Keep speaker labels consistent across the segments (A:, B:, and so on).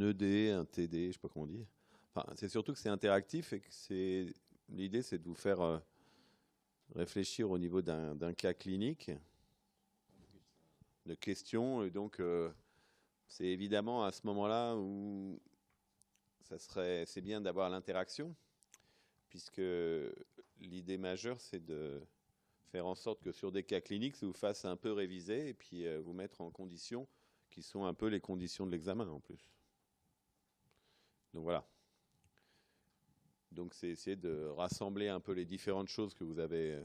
A: ED, un TD, je ne sais pas comment on dit. Enfin, c'est surtout que c'est interactif et que l'idée, c'est de vous faire réfléchir au niveau d'un cas clinique, de questions. Et donc, c'est évidemment à ce moment-là où c'est bien d'avoir l'interaction, puisque l'idée majeure, c'est de faire en sorte que sur des cas cliniques, ça vous fasse un peu réviser et puis vous mettre en conditions qui sont un peu les conditions de l'examen en plus. Donc voilà. Donc c'est essayer de rassembler un peu les différentes choses que vous avez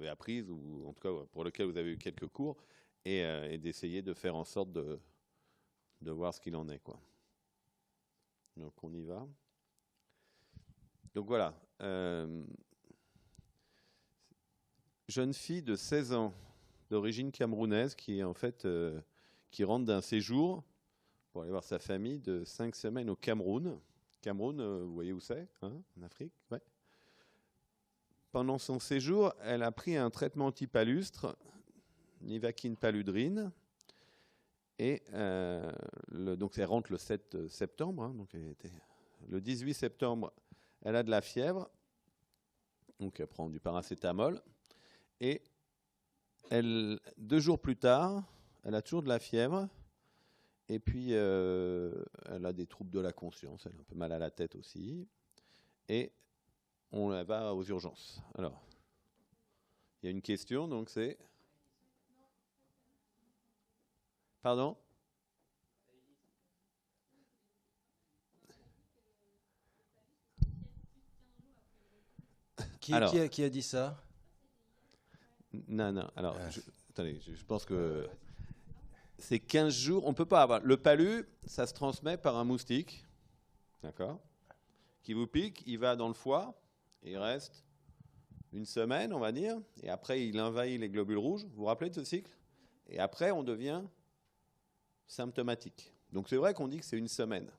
A: apprises, ou en tout cas pour lesquelles vous avez eu quelques cours, et d'essayer de faire en sorte de voir ce qu'il en est, quoi. Donc on y va. Donc voilà. Jeune fille de 16 ans, d'origine camerounaise, qui est en fait qui rentre d'un séjour pour aller voir sa famille de 5 semaines au Cameroun. Cameroun, vous voyez où c'est, hein, en Afrique, ouais. Pendant son séjour, elle a pris un traitement antipalustre, Nivaquine paludrine, et donc elle rentre le 7 septembre, hein, donc le 18 septembre, elle a de la fièvre, donc elle prend du paracétamol, et 2 jours plus tard, elle a toujours de la fièvre, et puis elle a des troubles de la conscience, elle a un peu mal à la tête aussi, et on la va aux urgences. Alors, il y a une question, donc c'est... Pardon ?
B: Qui a dit ça?
A: Non. Alors, attendez, je pense que c'est 15 jours. On ne peut pas avoir... Le palu, ça se transmet par un moustique, d'accord, qui vous pique, il va dans le foie, et il reste une semaine, on va dire, et après, il envahit les globules rouges. Vous vous rappelez de ce cycle? Et après, on devient symptomatique. Donc, c'est vrai qu'on dit que c'est une semaine.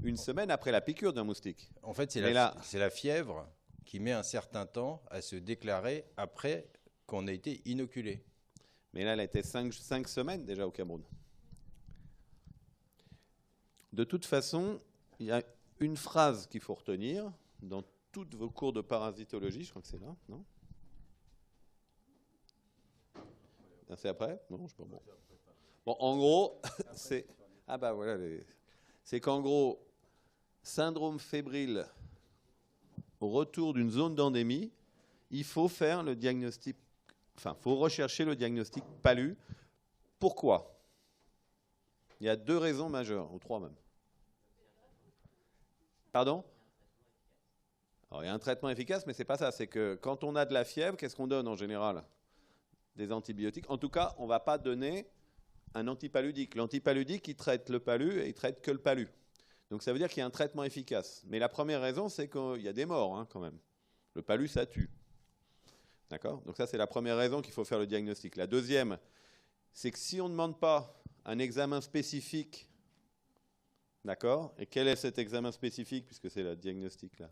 A: Une semaine après la piqûre d'un moustique.
B: En fait, c'est la fièvre qui met un certain temps à se déclarer après qu'on a été inoculé.
A: Mais là, elle était 5 semaines déjà au Cameroun. De toute façon, il y a une phrase qu'il faut retenir dans tous vos cours de parasitologie. Je crois que c'est là, non? C'est après? Non, je ne sais pas. Bon, en gros, c'est... Ah bah voilà, c'est qu'en gros, syndrome fébrile au retour d'une zone d'endémie, il faut faire le diagnostic, enfin, il faut rechercher le diagnostic PALU. Pourquoi? Il y a 2 raisons majeures, ou 3 même. Pardon? Alors, il y a un traitement efficace, mais ce n'est pas ça. C'est que quand on a de la fièvre, qu'est-ce qu'on donne en général? Des antibiotiques. En tout cas, on ne va pas donner un antipaludique. L'antipaludique, il traite le palu et il traite que le palu. Donc ça veut dire qu'il y a un traitement efficace. Mais la première raison, c'est qu'il y a des morts, hein, quand même. Le palu, ça tue. D'accord? Donc ça, c'est la première raison qu'il faut faire le diagnostic. La deuxième, c'est que si on ne demande pas un examen spécifique, d'accord? Et quel est cet examen spécifique, puisque c'est le diagnostic là?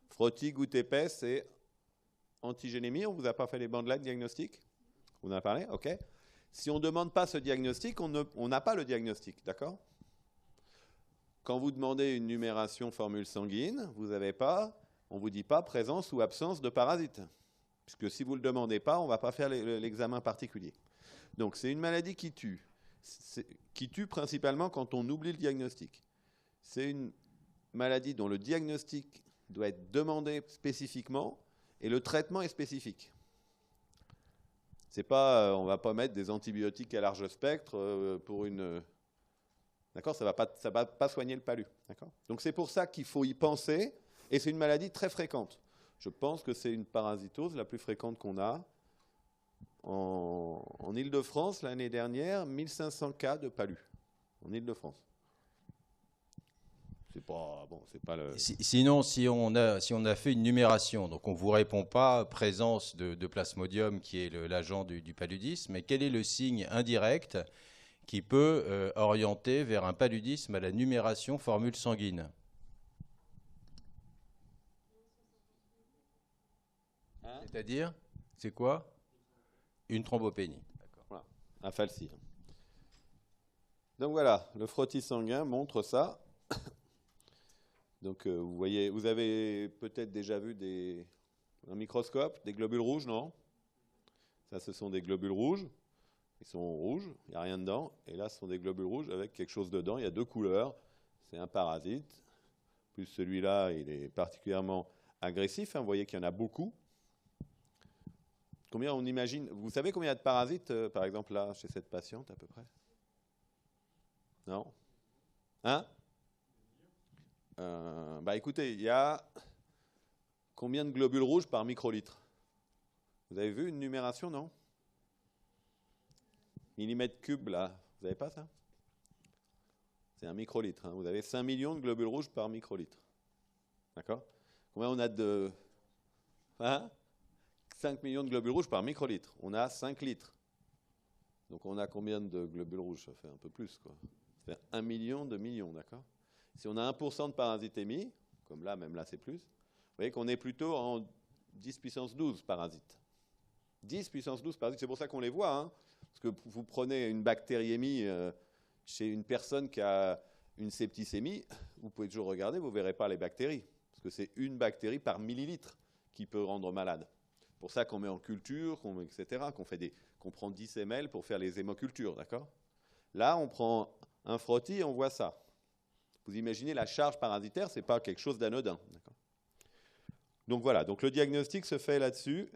A: Frottis, goutte épaisse et antigénémie. On ne vous a pas fait les bandelettes diagnostic? On en a parlé? OK. Si on ne demande pas ce diagnostic, on n'a pas le diagnostic, d'accord? Quand vous demandez une numération formule sanguine, vous n'avez pas, on ne vous dit pas présence ou absence de parasites. Puisque si vous ne le demandez pas, on ne va pas faire l'examen particulier. Donc c'est une maladie qui tue. Qui tue principalement quand on oublie le diagnostic. C'est une maladie dont le diagnostic doit être demandé spécifiquement et le traitement est spécifique. C'est pas, on ne va pas mettre des antibiotiques à large spectre pour une... D'accord? Ça ne va pas soigner le palu. D'accord? Donc c'est pour ça qu'il faut y penser, et c'est une maladie très fréquente. Je pense que c'est une parasitose la plus fréquente qu'on a. En Île-de-France, l'année dernière, 1500 cas de palu. En Île-de-France. C'est pas, bon, c'est pas le...
B: Sinon, si on a fait une numération, donc on ne vous répond pas présence de plasmodium qui est l'agent du paludisme, mais quel est le signe indirect qui peut orienter vers un paludisme à la numération formule sanguine? C'est-à-dire, c'est quoi? Une thrombopénie.
A: Voilà, aphalsie. Donc voilà, le frottis sanguin montre ça. Donc vous voyez, vous avez peut-être déjà vu un microscope, des globules rouges, non? Ça, ce sont des globules rouges. Ils sont rouges, il n'y a rien dedans. Et là, ce sont des globules rouges avec quelque chose dedans. Il y a 2 couleurs. C'est un parasite. Plus celui-là, il est particulièrement agressif. Hein. Vous voyez qu'il y en a beaucoup. Combien on imagine? Vous savez combien il y a de parasites, par exemple, là, chez cette patiente, à peu près? Non? Hein? Bah écoutez, il y a combien de globules rouges par microlitre? Vous avez vu une numération, non? Millimètre cube, là, vous n'avez pas ça? C'est un microlitre. Hein. Vous avez 5 millions de globules rouges par microlitre. D'accord? Combien on a de... Hein? 5 millions de globules rouges par microlitre. On a 5 litres. Donc on a combien de globules rouges? Ça fait un peu plus, quoi. Ça fait 1 million de millions, d'accord? Si on a 1% de parasites émis, comme là, même là c'est plus, vous voyez qu'on est plutôt en 10 puissance 12 parasites. 10 puissance 12 parasites, c'est pour ça qu'on les voit. Hein, parce que vous prenez une bactériémie chez une personne qui a une septicémie, vous pouvez toujours regarder, vous ne verrez pas les bactéries. Parce que c'est une bactérie par millilitre qui peut rendre malade. C'est pour ça qu'on met en culture, etc., qu'on prend 10 ml pour faire les hémocultures, d'accord? Là, on prend un frottis et on voit ça. Vous imaginez la charge parasitaire, ce n'est pas quelque chose d'anodin. Donc voilà, donc le diagnostic se fait là-dessus.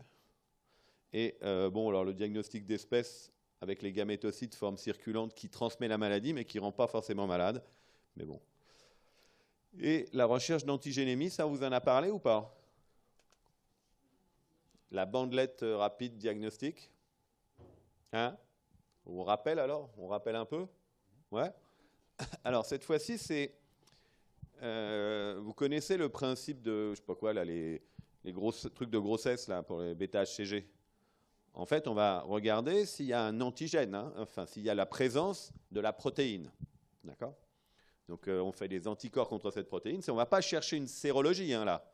A: Et bon, alors le diagnostic d'espèce avec les gamétocytes, forme circulante, qui transmet la maladie, mais qui ne rend pas forcément malade. Mais bon. Et la recherche d'antigénémie, ça vous en a parlé ou pas? La bandelette rapide diagnostic. Hein? On rappelle alors? On rappelle un peu? Ouais. Alors cette fois-ci, c'est... vous connaissez le principe de, je sais pas quoi, là, les gros trucs de grossesse là, pour les bêta-HCG. En fait, on va regarder s'il y a un antigène, hein, enfin s'il y a la présence de la protéine. D'accord? Donc on fait des anticorps contre cette protéine. On ne va pas chercher une sérologie hein, là.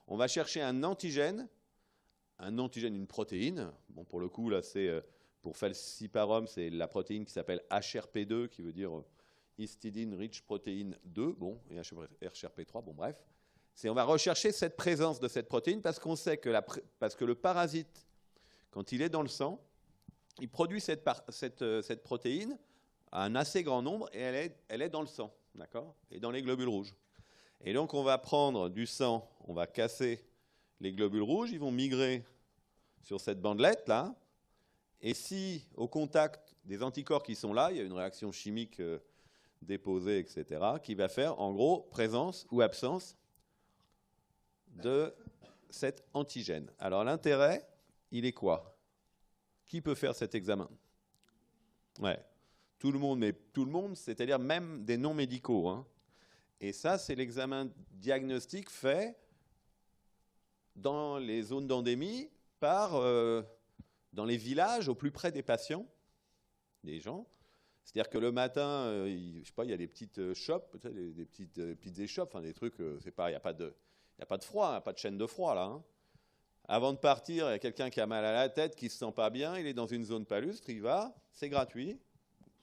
A: On va chercher un antigène, une protéine. Bon, pour le coup, là, c'est pour falciparum, c'est la protéine qui s'appelle HRP2, qui veut dire histidine rich protein 2, bon, et HRP3, bon, bref. On va rechercher cette présence de cette protéine parce qu'on sait que, parce que le parasite, quand il est dans le sang, il produit cette protéine à un assez grand nombre et elle est dans le sang, d'accord? Et dans les globules rouges. Et donc, on va prendre du sang, on va casser les globules rouges, ils vont migrer sur cette bandelette là. Et si, au contact des anticorps qui sont là, il y a une réaction chimique déposée, etc., qui va faire, en gros, présence ou absence de cet antigène. Alors, l'intérêt, il est quoi? Qui peut faire cet examen? Ouais, tout le monde, mais tout le monde, c'est-à-dire même des non-médicaux. Hein. Et ça, c'est l'examen diagnostique fait dans les zones d'endémie dans les villages au plus près des patients, des gens. C'est-à-dire que le matin, je sais pas, il y a des petites shops, peut-être des petites pizzas shops, enfin des trucs, c'est pas, il n'y a pas de froid, il n'y a pas de chaîne de froid là. Hein. Avant de partir, il y a quelqu'un qui a mal à la tête, qui ne se sent pas bien, il est dans une zone palustre, il va, c'est gratuit,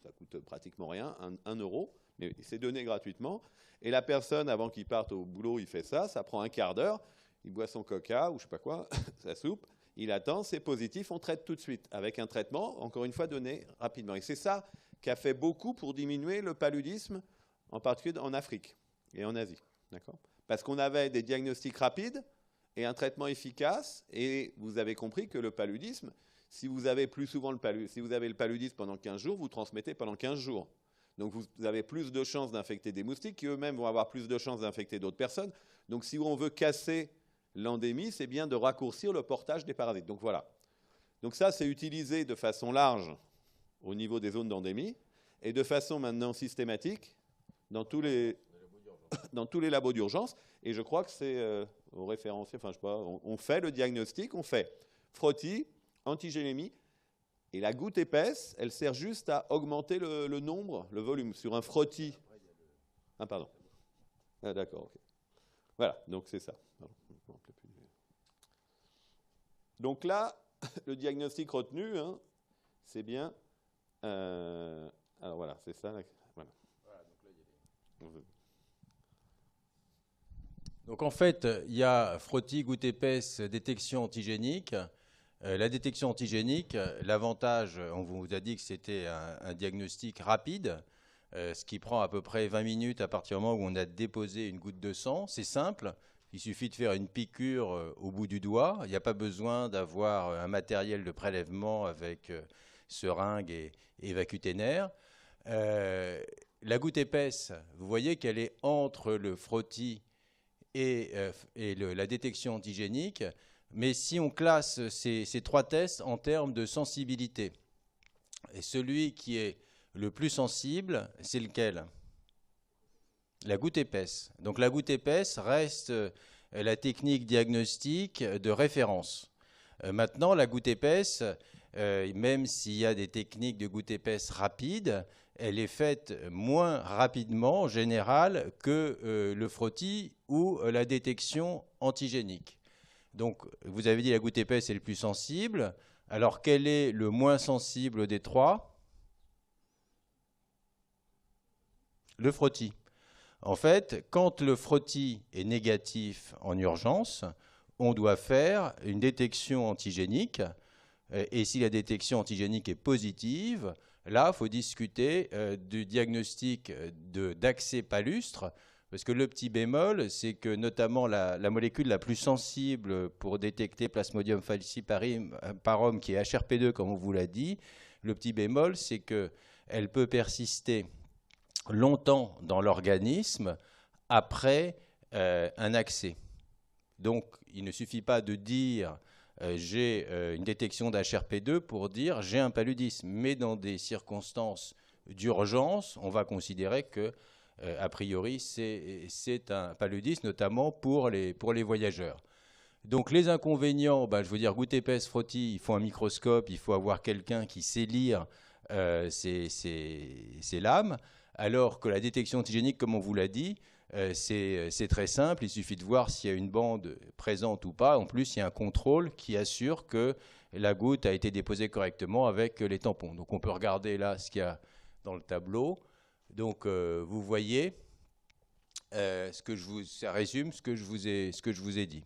A: ça coûte pratiquement rien, 1 euro, mais c'est donné gratuitement. Et la personne, avant qu'il parte au boulot, il fait ça prend un quart d'heure, il boit son coca ou je sais pas quoi, sa soupe, il attend, c'est positif, on traite tout de suite, avec un traitement, encore une fois, donné rapidement. Et c'est ça qui a fait beaucoup pour diminuer le paludisme, en particulier en Afrique et en Asie. D'accord ? Parce qu'on avait des diagnostics rapides et un traitement efficace, et vous avez compris que le paludisme, si vous avez plus souvent si vous avez le paludisme pendant 15 jours, vous transmettez pendant 15 jours. Donc vous avez plus de chances d'infecter des moustiques, qui eux-mêmes vont avoir plus de chances d'infecter d'autres personnes. Donc si on veut casser l'endémie, c'est bien de raccourcir le portage des parasites. Donc voilà. Donc ça, c'est utilisé de façon large au niveau des zones d'endémie, et de façon maintenant systématique dans tous les labos d'urgence. Et je crois que c'est au référencier, enfin je sais pas, on fait le diagnostic, on fait frottis, antigénémie, et la goutte épaisse, elle sert juste à augmenter le nombre, le volume. Sur un frottis... Ah pardon. Ah d'accord, ok. Voilà, donc c'est ça. Donc là, le diagnostic retenu, hein, c'est bien Alors voilà, c'est ça. Voilà.
B: Donc en fait, il y a frottis, goutte épaisse, détection antigénique. La détection antigénique, l'avantage, on vous a dit que c'était un diagnostic rapide, ce qui prend à peu près 20 minutes à partir du moment où on a déposé une goutte de sang. C'est simple, il suffit de faire une piqûre au bout du doigt. Il n'y a pas besoin d'avoir un matériel de prélèvement avec seringue et vacuténaire. La goutte épaisse, vous voyez qu'elle est entre le frottis et la détection antigénique. Mais si on classe ces trois tests en termes de sensibilité, et celui qui est le plus sensible, c'est lequel? La goutte épaisse. Donc la goutte épaisse reste la technique diagnostique de référence. Maintenant, la goutte épaisse, même s'il y a des techniques de goutte épaisse rapides, elle est faite moins rapidement en général que le frottis ou la détection antigénique. Donc, vous avez dit la goutte épaisse est le plus sensible. Alors, quel est le moins sensible des trois? Le frottis. En fait, quand le frottis est négatif en urgence, on doit faire une détection antigénique. Et si la détection antigénique est positive, là, il faut discuter du diagnostic d'accès palustre. Parce que le petit bémol, c'est que notamment la molécule la plus sensible pour détecter Plasmodium falciparum, qui est HRP2, comme on vous l'a dit, le petit bémol, c'est qu'elle peut persister longtemps dans l'organisme après un accès. Donc, il ne suffit pas de dire j'ai une détection d'HRP2 pour dire j'ai un paludisme. Mais dans des circonstances d'urgence, on va considérer que a priori, c'est un paludisme, notamment pour les voyageurs. Donc les inconvénients, je veux dire, goutte épaisse, frottis, il faut un microscope, il faut avoir quelqu'un qui sait lire ces lames, alors que la détection antigénique, comme on vous l'a dit, c'est très simple, il suffit de voir s'il y a une bande présente ou pas. En plus, il y a un contrôle qui assure que la goutte a été déposée correctement avec les tampons. Donc on peut regarder là ce qu'il y a dans le tableau. Donc, vous voyez, ça résume ce que je vous ai dit.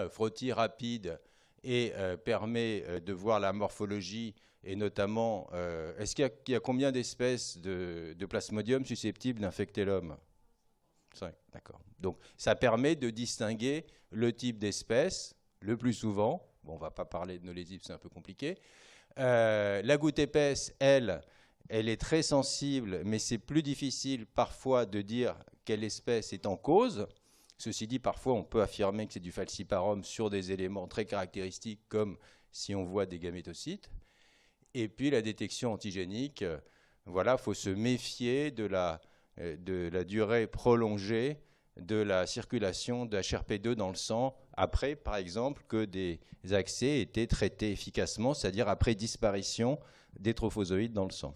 B: Frottis rapide et permet de voir la morphologie et notamment, est-ce qu'il y a combien d'espèces de Plasmodium susceptibles d'infecter l'homme? 5, d'accord. Donc, ça permet de distinguer le type d'espèce le plus souvent. Bon, on ne va pas parler de nolésibles, c'est un peu compliqué. La goutte épaisse, elle est très sensible, mais c'est plus difficile parfois de dire quelle espèce est en cause. Ceci dit, parfois on peut affirmer que c'est du falciparum sur des éléments très caractéristiques, comme si on voit des gamétocytes. Et puis la détection antigénique, voilà, il faut se méfier de la durée prolongée de la circulation de HRP2 dans le sang, après, par exemple, que des accès aient été traités efficacement, c'est-à-dire après disparition des trophozoïdes dans le sang.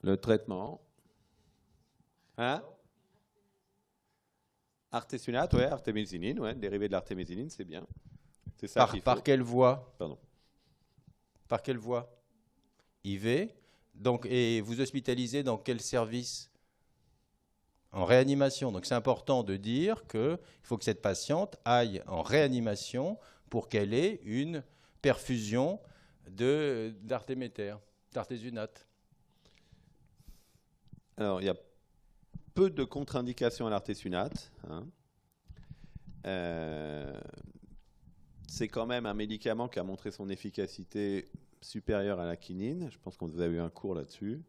A: Le traitement. Hein? Artesunate, ouais, artémisinine, ouais, dérivé de l'artémisinine, c'est bien. C'est ça qu'il faut.
B: Par quelle voie?
A: Pardon.
B: Par quelle voie? IV. Donc, et vous hospitalisez dans quel service? En réanimation. Donc c'est important de dire qu'il faut que cette patiente aille en réanimation pour qu'elle ait une perfusion d'artéméter, d'artésunate.
A: Alors, il y a peu de contre-indications à l'artésunate. C'est quand même un médicament qui a montré son efficacité supérieure à la quinine. Je pense qu'on vous a eu un cours là-dessus.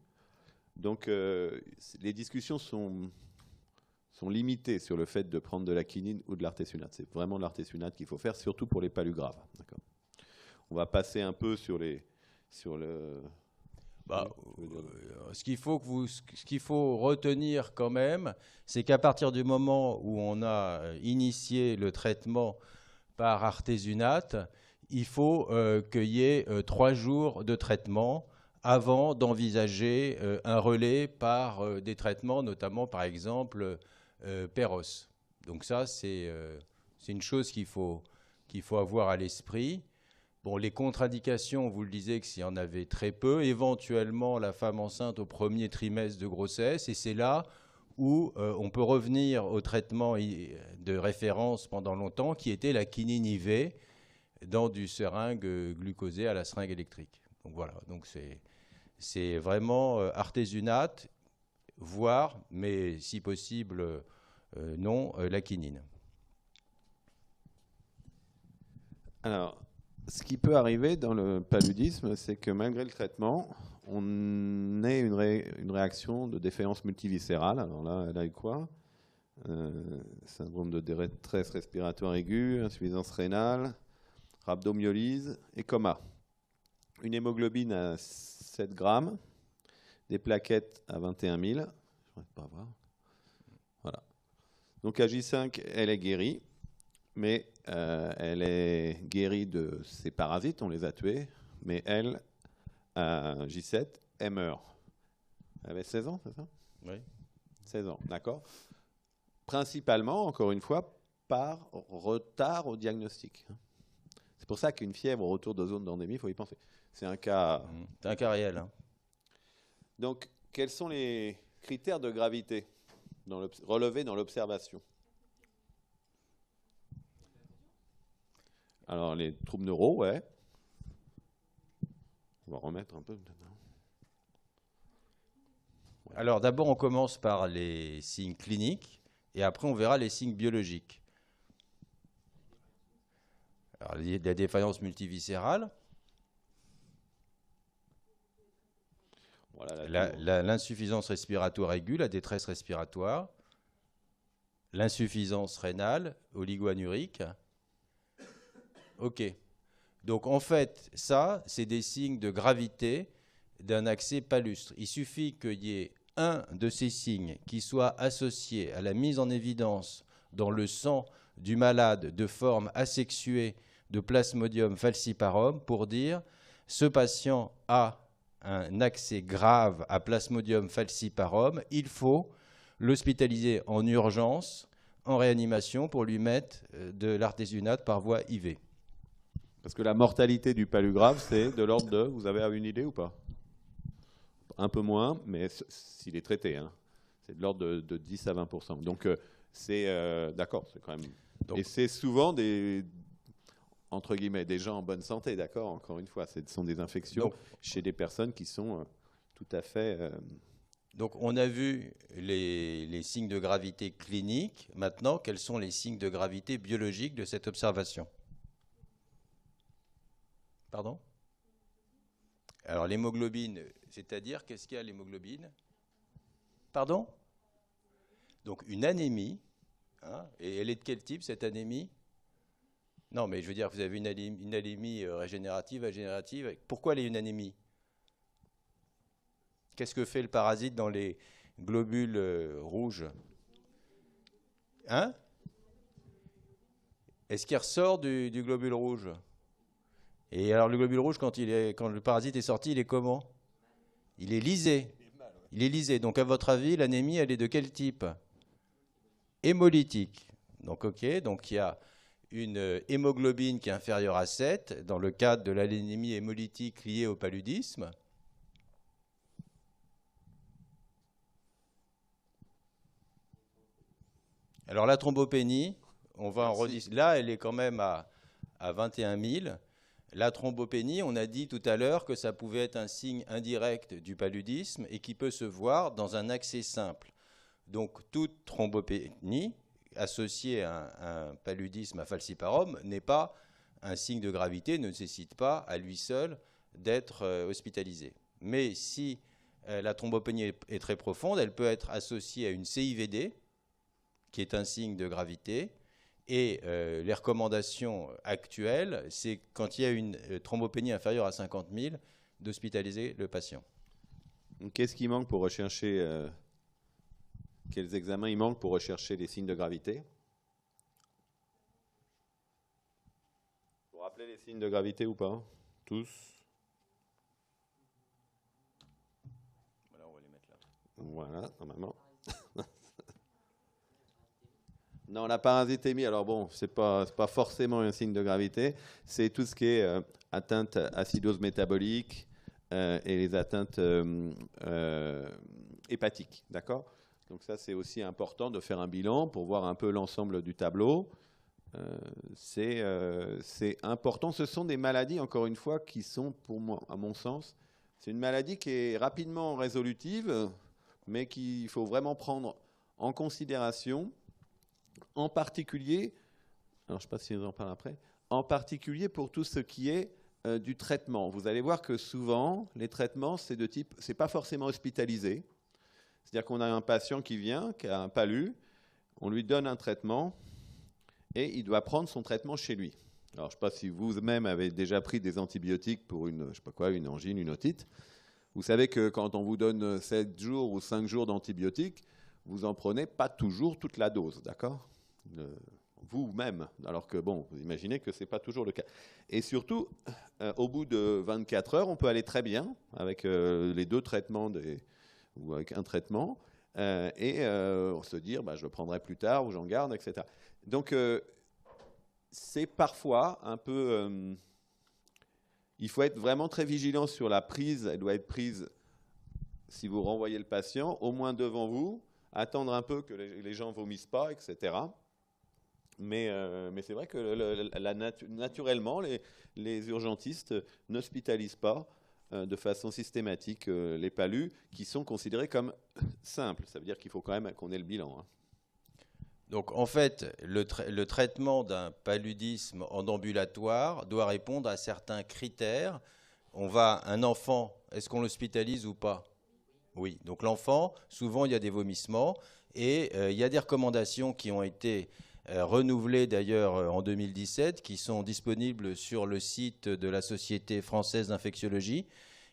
A: Donc, les discussions sont limitées sur le fait de prendre de la quinine ou de l'artésunate. C'est vraiment de l'artésunate qu'il faut faire, surtout pour les palus graves. On va passer un peu sur le...
B: Ce qu'il faut retenir quand même, c'est qu'à partir du moment où on a initié le traitement par artésunate, il faut qu'il y ait 3 jours de traitement avant d'envisager un relais par des traitements, notamment par exemple Péros. Donc ça, c'est une chose qu'il faut avoir à l'esprit. Bon, les contre-indications, vous le disiez, que s'il y en avait très peu, éventuellement la femme enceinte au premier trimestre de grossesse, et c'est là où on peut revenir au traitement de référence pendant longtemps, qui était la quinine IV dans du seringue glucosé à la seringue électrique. Donc voilà, donc c'est vraiment artésunate, voire, mais si possible, non, la quinine.
A: Alors, ce qui peut arriver dans le paludisme, c'est que malgré le traitement, on ait une réaction de défaillance multiviscérale. Alors là, elle a eu quoi? Syndrome de détresse respiratoire aiguë, insuffisance rénale, rhabdomyolyse et coma. Une hémoglobine à 7 grammes, des plaquettes à 21 000. Je ne pourrais pas voir. Voilà. Donc à J5, elle est guérie. Mais elle est guérie de ses parasites, on les a tués, mais elle, à J7, elle meurt. Elle avait 16 ans, c'est ça?
B: Oui.
A: 16 ans, d'accord. Principalement, encore une fois, par retard au diagnostic. C'est pour ça qu'une fièvre au retour de zone d'endémie, il faut y penser. C'est un cas...
B: C'est un cas réel. Hein.
A: Donc, quels sont les critères de gravité relevés dans l'observation? Alors, les troubles neuro, ouais. On va remettre un peu.
B: Ouais. Alors, d'abord, on commence par les signes cliniques et après, on verra les signes biologiques. Alors, la défaillance multiviscérale, voilà, l'insuffisance respiratoire aiguë, la détresse respiratoire, l'insuffisance rénale, oligo-anurique. OK. Donc, en fait, ça, c'est des signes de gravité d'un accès palustre. Il suffit qu'il y ait un de ces signes qui soit associé à la mise en évidence dans le sang du malade de forme asexuée de Plasmodium falciparum pour dire ce patient a un accès grave à Plasmodium falciparum, il faut l'hospitaliser en urgence, en réanimation, pour lui mettre de l'artésunate par voie IV.
A: Parce que la mortalité du palu grave, c'est de l'ordre de... Vous avez une idée ou pas? Un peu moins, mais s'il est traité. Hein. C'est de l'ordre de 10 à 20%. Donc, c'est... d'accord, c'est quand même... Donc, et c'est souvent des... Entre guillemets, des gens en bonne santé, d'accord? Encore une fois, ce sont des infections chez des personnes qui sont tout à fait...
B: Donc, on a vu les signes de gravité cliniques. Maintenant, quels sont les signes de gravité biologique de cette observation? Pardon? Alors, l'hémoglobine, c'est-à-dire, qu'est-ce qu'il y a à l'hémoglobine? Pardon? Donc, une anémie. Hein, et elle est de quel type, cette anémie? Non, mais je veux dire, vous avez une anémie régénérative, agénérative. Pourquoi elle est une anémie? Qu'est-ce que fait le parasite dans les globules rouges? Hein? Est-ce qu'il ressort du globule rouge? Et alors, le globule rouge, quand le parasite est sorti, il est comment? Il est lysé. Il est lysé. Donc, à votre avis, l'anémie, elle est de quel type? Hémolytique. Donc, OK. Donc, il y a une hémoglobine qui est inférieure à 7 dans le cadre de l'anémie hémolytique liée au paludisme. Alors, la thrombopénie, on va en rediscuter. Là, elle est quand même à 21 000. La thrombopénie, on a dit tout à l'heure que ça pouvait être un signe indirect du paludisme et qui peut se voir dans un accès simple. Donc, toute thrombopénie associée à un paludisme à falciparum n'est pas un signe de gravité, ne nécessite pas à lui seul d'être hospitalisé. Mais si la thrombopénie est très profonde, elle peut être associée à une CIVD, qui est un signe de gravité. Et les recommandations actuelles, c'est quand il y a une thrombopénie inférieure à 50 000, d'hospitaliser le patient.
A: Qu'est-ce qui manque pour rechercher quels examens il manque pour rechercher les signes de gravité? Vous vous rappelez les signes de gravité ou pas? Tous?
B: Voilà, on va les mettre là.
A: Voilà, normalement. Non, la parasitémie, alors bon, c'est pas forcément un signe de gravité, c'est tout ce qui est atteinte acidose métabolique et les atteintes hépatiques, d'accord? Donc ça, c'est aussi important de faire un bilan pour voir un peu l'ensemble du tableau. C'est important. Ce sont des maladies, encore une fois, qui sont, pour moi, à mon sens, c'est une maladie qui est rapidement résolutive, mais qu'il faut vraiment prendre en considération. En particulier, alors je ne sais pas si on en parle après, en particulier pour tout ce qui est du traitement. Vous allez voir que souvent, les traitements, c'est de type, c'est pas forcément hospitalisé. C'est-à-dire qu'on a un patient qui vient, qui a un palu, on lui donne un traitement et il doit prendre son traitement chez lui. Alors je ne sais pas si vous-même avez déjà pris des antibiotiques pour une, je sais pas quoi, une angine, une otite. Vous savez que quand on vous donne 7 jours ou 5 jours d'antibiotiques, vous n'en prenez pas toujours toute la dose, d'accord? Vous-même, alors que bon, vous imaginez que ce n'est pas toujours le cas. Et surtout, au bout de 24 heures, on peut aller très bien avec les 2 traitements ou avec un traitement et se dire bah, je le prendrai plus tard ou j'en garde, etc. Donc, c'est parfois un peu... il faut être vraiment très vigilant sur la prise. Elle doit être prise, si vous renvoyez le patient, au moins devant vous, attendre un peu que les gens vomissent pas, etc. Mais c'est vrai que naturellement, les urgentistes n'hospitalisent pas de façon systématique les palus qui sont considérés comme simples. Ça veut dire qu'il faut quand même qu'on ait le bilan. Hein.
B: Donc en fait, le traitement d'un paludisme en ambulatoire doit répondre à certains critères. Un enfant, est-ce qu'on l'hospitalise ou pas? Oui. Donc l'enfant, souvent il y a des vomissements et il y a des recommandations qui ont été renouvelées d'ailleurs en 2017, qui sont disponibles sur le site de la Société française d'infectiologie.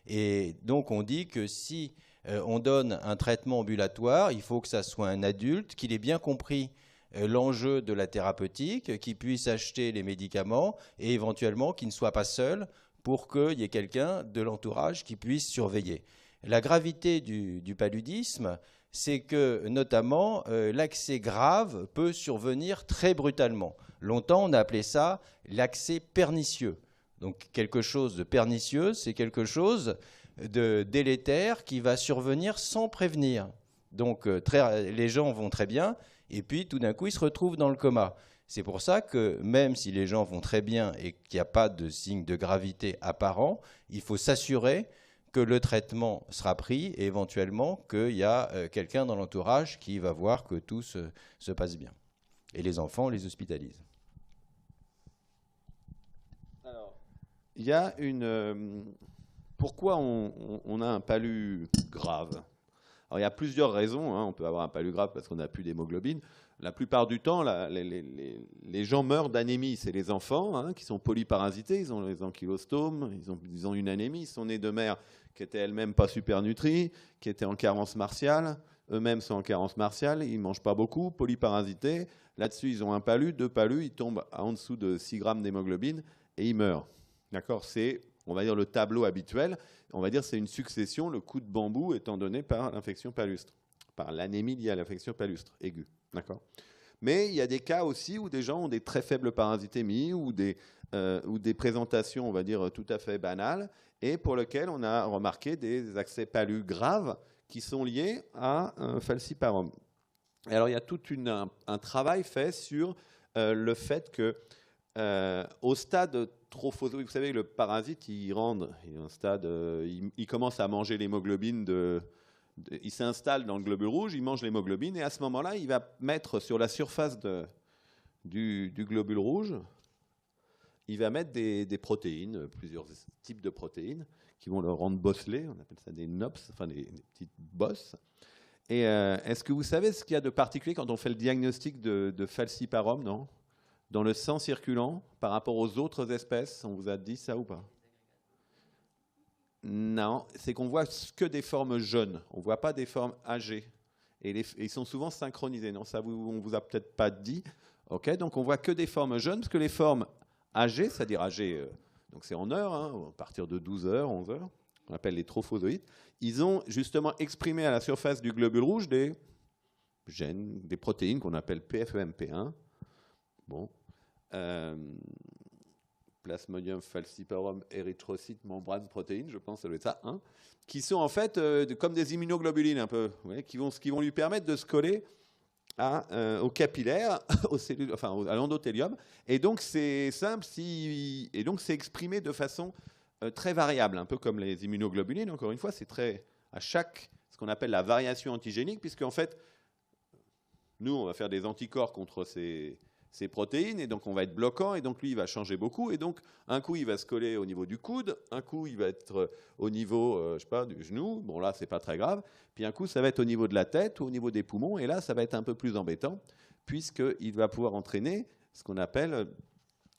B: Et donc on dit que si on donne un traitement ambulatoire, il faut que ça soit un adulte, qu'il ait bien compris l'enjeu de la thérapeutique, qu'il puisse acheter les médicaments et éventuellement qu'il ne soit pas seul pour qu'il y ait quelqu'un de l'entourage qui puisse surveiller. La gravité du paludisme, c'est que notamment l'accès grave peut survenir très brutalement. Longtemps, on a appelé ça l'accès pernicieux. Donc quelque chose de pernicieux, c'est quelque chose de délétère qui va survenir sans prévenir. Donc les gens vont très bien et puis tout d'un coup ils se retrouvent dans le coma. C'est pour ça que même si les gens vont très bien et qu'il n'y a pas de signe de gravité apparent, il faut s'assurer que le traitement sera pris et éventuellement qu'il y a quelqu'un dans l'entourage qui va voir que tout se passe bien. Et les enfants, on les hospitalise.
A: Alors, il y a pourquoi on a un palu grave? Alors, il y a plusieurs raisons. Hein. On peut avoir un palu grave parce qu'on n'a plus d'hémoglobine. La plupart du temps, les gens meurent d'anémie. C'est les enfants hein, qui sont polyparasités. Ils ont les ankylostomes, ils ont une anémie. Ils sont nés de mères qui étaient elles-mêmes pas super nutries, qui étaient en carence martiale. Eux-mêmes sont en carence martiale. Ils ne mangent pas beaucoup, polyparasités. Là-dessus, ils ont un palu, 2 palus. Ils tombent en dessous de 6 grammes d'hémoglobine et ils meurent. D'accord? C'est, on va dire, le tableau habituel. On va dire c'est une succession, le coup de bambou étant donné par l'infection palustre, par l'anémie liée à l'infection palustre aiguë. D'accord. Mais il y a des cas aussi où des gens ont des très faibles parasitémies ou des présentations, on va dire, tout à fait banales et pour lesquelles on a remarqué des accès palus graves qui sont liés à un falciparum. Et alors il y a tout un travail fait sur le fait que au stade trophozoïque, vous savez, le parasite, il commence à manger l'hémoglobine il s'installe dans le globule rouge, il mange l'hémoglobine et à ce moment-là, il va mettre sur la surface du globule rouge, il va mettre des protéines, plusieurs types de protéines qui vont le rendre bosselé, on appelle ça des NOPS, enfin des petites bosses. Et est-ce que vous savez ce qu'il y a de particulier quand on fait le diagnostic de falciparum, non? Dans le sang circulant par rapport aux autres espèces, on vous a dit ça ou pas? Non, c'est qu'on voit que des formes jeunes, on ne voit pas des formes âgées. Et ils sont souvent synchronisés. Non, ça, on ne vous a peut-être pas dit. Okay, donc on voit que des formes jeunes, parce que les formes âgées, c'est-à-dire âgées, donc c'est en heures, hein, à partir de 12 heures, 11 heures, on appelle les trophozoïtes, ils ont justement exprimé à la surface du globule rouge des gènes, des protéines qu'on appelle PFEMP1. Bon. Plasmodium falciparum érythrocyte membrane protéines, je pense que ça doit être ça, hein, qui sont en fait comme des immunoglobulines un peu, qui vont lui permettre de se coller aux capillaires, aux cellules, enfin à l'endothélium. Et donc c'est simple, et donc c'est exprimé de façon très variable, un peu comme les immunoglobulines. Encore une fois, c'est très à chaque ce qu'on appelle la variation antigénique, puisque en fait, nous on va faire des anticorps contre ces protéines, et donc on va être bloquant, et donc lui il va changer beaucoup, et donc un coup il va se coller au niveau du coude, un coup il va être au niveau, je sais pas, du genou, bon là c'est pas très grave, puis un coup ça va être au niveau de la tête ou au niveau des poumons, et là ça va être un peu plus embêtant, puisqu'il va pouvoir entraîner ce qu'on appelle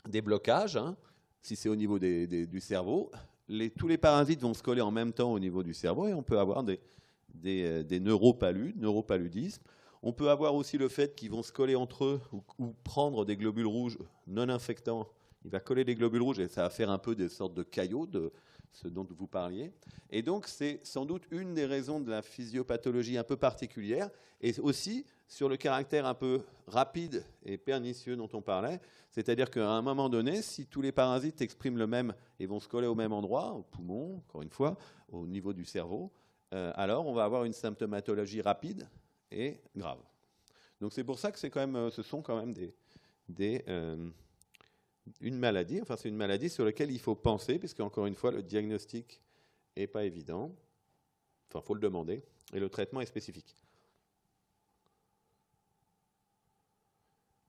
A: des blocages, hein, si c'est au niveau du cerveau, tous les parasites vont se coller en même temps au niveau du cerveau, et on peut avoir des neuropaludismes. On peut avoir aussi le fait qu'ils vont se coller entre eux ou prendre des globules rouges non infectants. Il va coller des globules rouges et ça va faire un peu des sortes de caillots, de ce dont vous parliez. Et donc, c'est sans doute une des raisons de la physiopathologie un peu particulière, et aussi sur le caractère un peu rapide et pernicieux dont on parlait. C'est-à-dire qu'à un moment donné, si tous les parasites expriment le même et vont se coller au même endroit, au poumon, encore une fois, au niveau du cerveau, alors on va avoir une symptomatologie rapide et grave. Donc c'est pour ça que ce sont quand même une maladie, enfin c'est une maladie sur laquelle il faut penser, puisque encore une fois le diagnostic n'est pas évident, enfin il faut le demander, et le traitement est spécifique.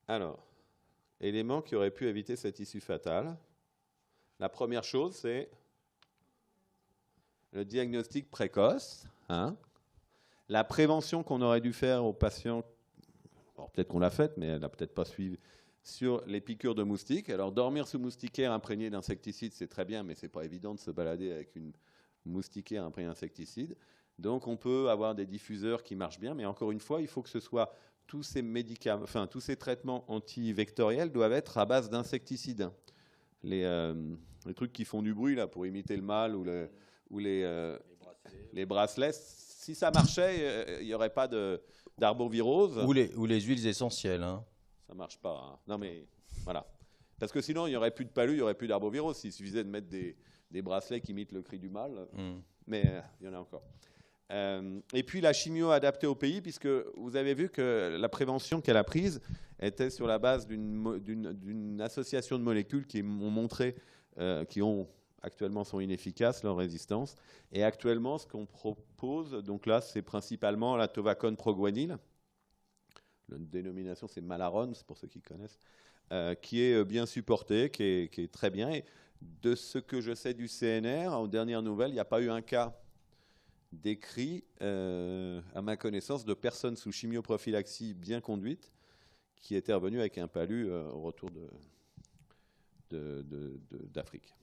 A: Alors, éléments qui auraient pu éviter cette issue fatale. La première chose, c'est le diagnostic précoce, hein. La prévention qu'on aurait dû faire aux patients, alors peut-être qu'on l'a faite, mais elle n'a peut-être pas suivi, sur les piqûres de moustiques. Alors dormir sous moustiquaire imprégné d'insecticides, c'est très bien, mais ce n'est pas évident de se balader avec une moustiquaire imprégnée d'insecticides. Donc on peut avoir des diffuseurs qui marchent bien, mais encore une fois, il faut que ce soit tous ces médicaments, enfin tous ces traitements antivectoriels doivent être à base d'insecticides. Les trucs qui font du bruit là pour imiter le mâle ou les bracelets. Si ça marchait, il n'y aurait pas d'arbovirose.
B: Ou les huiles essentielles. Hein.
A: Ça ne marche pas. Hein. Non, mais voilà. Parce que sinon, il n'y aurait plus de palu, il n'y aurait plus d'arbovirose. Il suffisait de mettre des bracelets qui imitent le cri du mâle. Mais il y en a encore. Et puis la chimio adaptée au pays, puisque vous avez vu que la prévention qu'elle a prise était sur la base d'une association de molécules qui ont montré, actuellement sont inefficaces, leur résistance. Et actuellement, ce qu'on propose, donc là, c'est principalement la tovacone proguanil. La dénomination, c'est Malarone, c'est pour ceux qui connaissent, qui est bien supportée, qui est très bien. Et de ce que je sais du CNR, aux dernières nouvelles, il n'y a pas eu un cas décrit, à ma connaissance, de personnes sous chimioprophylaxie bien conduite qui étaient revenues avec un palu au retour d'Afrique.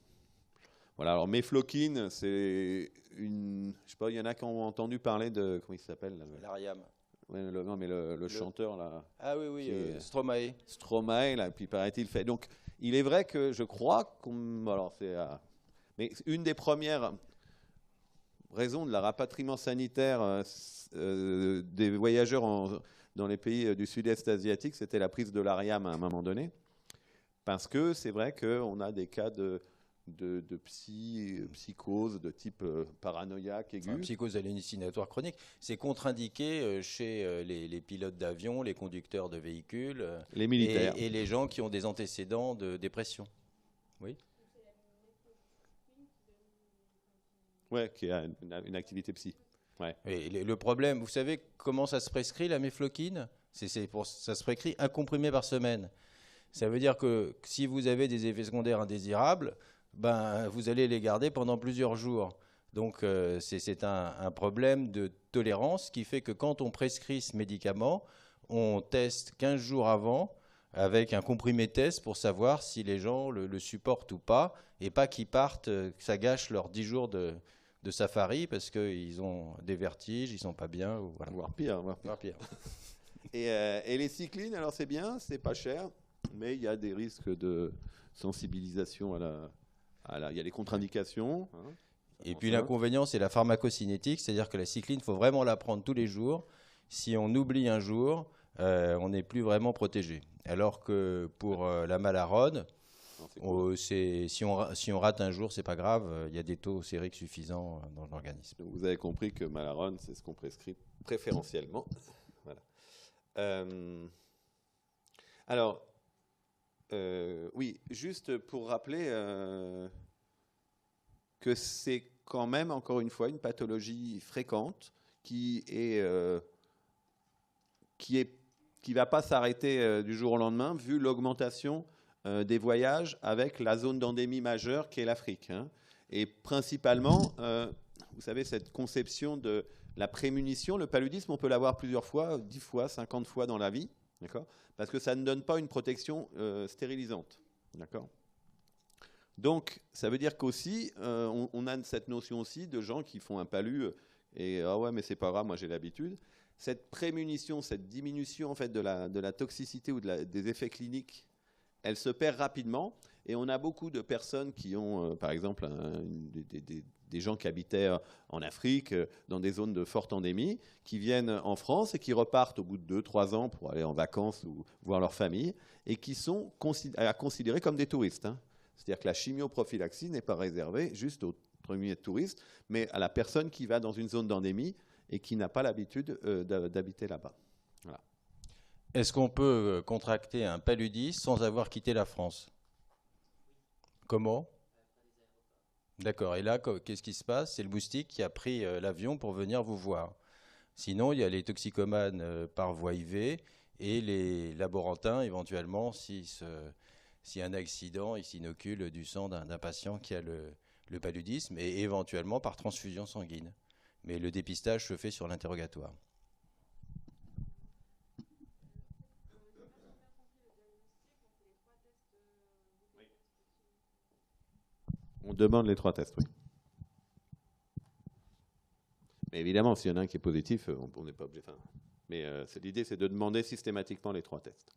A: Voilà, alors Mefloquine, c'est une... Je sais pas, il y en a qui ont entendu parler de... Comment il s'appelle là,
B: L'Ariam.
A: Ouais, non, mais le chanteur, là...
B: Ah oui, Stromae.
A: Stromae, là, puis paraît-il fait... Donc, il est vrai que je crois alors, c'est... mais une des premières raisons de la rapatriement sanitaire des voyageurs dans les pays du sud-est asiatique, c'était la prise de l'Ariam à un moment donné. Parce que c'est vrai qu'on a des cas de psychose de type paranoïaque aigu.
B: Enfin, psychose hallucinatoire chronique. C'est contre-indiqué chez les pilotes d'avion, les conducteurs de véhicules,
A: les militaires.
B: Et les gens qui ont des antécédents de dépression. Oui.
A: Oui, qui a une activité psy. Ouais.
B: Et le problème, vous savez comment ça se prescrit, la mefloquine ? Ça se prescrit un comprimé par semaine. Ça veut dire que si vous avez des effets secondaires indésirables, vous allez les garder pendant plusieurs jours. Donc c'est un problème de tolérance qui fait que quand on prescrit ce médicament, on teste 15 jours avant avec un comprimé test pour savoir si les gens le supportent ou pas, et pas qu'ils partent, que ça gâche leurs 10 jours de safari parce qu'ils ont des vertiges, ils ne sont pas bien. Ou, voilà.
A: Voire pire. Et les cyclines, alors c'est bien, c'est pas cher, mais il y a des risques de sensibilisation il y a des contre-indications.
B: Et puis l'inconvénient, c'est la pharmacocinétique, c'est-à-dire que la cycline, il faut vraiment la prendre tous les jours. si on oublie un jour, on n'est plus vraiment protégé. Alors que pour la Malarone,
A: Cool.
B: si on rate un jour, c'est pas grave, il y a des taux sériques suffisants dans l'organisme.
A: Donc, vous avez compris que Malarone, c'est ce qu'on prescrit préférentiellement. Voilà. Alors, oui, juste pour rappeler que c'est quand même, encore une fois, une pathologie fréquente qui va pas s'arrêter du jour au lendemain, vu l'augmentation des voyages avec la zone d'endémie majeure qui est l'Afrique. Hein. Et principalement, vous savez, cette conception de la prémunition, le paludisme, on peut l'avoir plusieurs fois, 10 fois, 50 fois dans la vie, d'accord ? Parce que ça ne donne pas une protection stérilisante, d'accord ? Donc, ça veut dire qu'aussi, on a cette notion aussi de gens qui font un palu et « ah ouais, mais c'est pas grave, moi j'ai l'habitude ». Cette prémunition, cette diminution en fait, de la toxicité ou des effets cliniques, elle se perd rapidement. Et on a beaucoup de personnes qui ont, par exemple, des gens qui habitaient en Afrique, dans des zones de forte endémie, qui viennent en France et qui repartent au bout de 2-3 ans pour aller en vacances ou voir leur famille, et qui sont considérés comme des touristes. Hein. C'est-à-dire que la chimioprophylaxie n'est pas réservée juste aux premiers touristes, mais à la personne qui va dans une zone d'endémie et qui n'a pas l'habitude d'habiter là-bas. Voilà.
B: Est-ce qu'on peut contracter un paludisme sans avoir quitté la France ? Comment ? D'accord. Et là, qu'est-ce qui se passe ? C'est le moustique qui a pris l'avion pour venir vous voir. Sinon, il y a les toxicomanes par voie IV et les laborantins, éventuellement, s'il y a un accident, ils s'inoculent du sang d'un patient qui a le paludisme et éventuellement par transfusion sanguine. Mais le dépistage se fait sur l'interrogatoire.
A: On demande les 3 tests, oui. Mais évidemment, s'il y en a un qui est positif, on n'est pas obligé. Enfin, mais l'idée, c'est de demander systématiquement les 3 tests.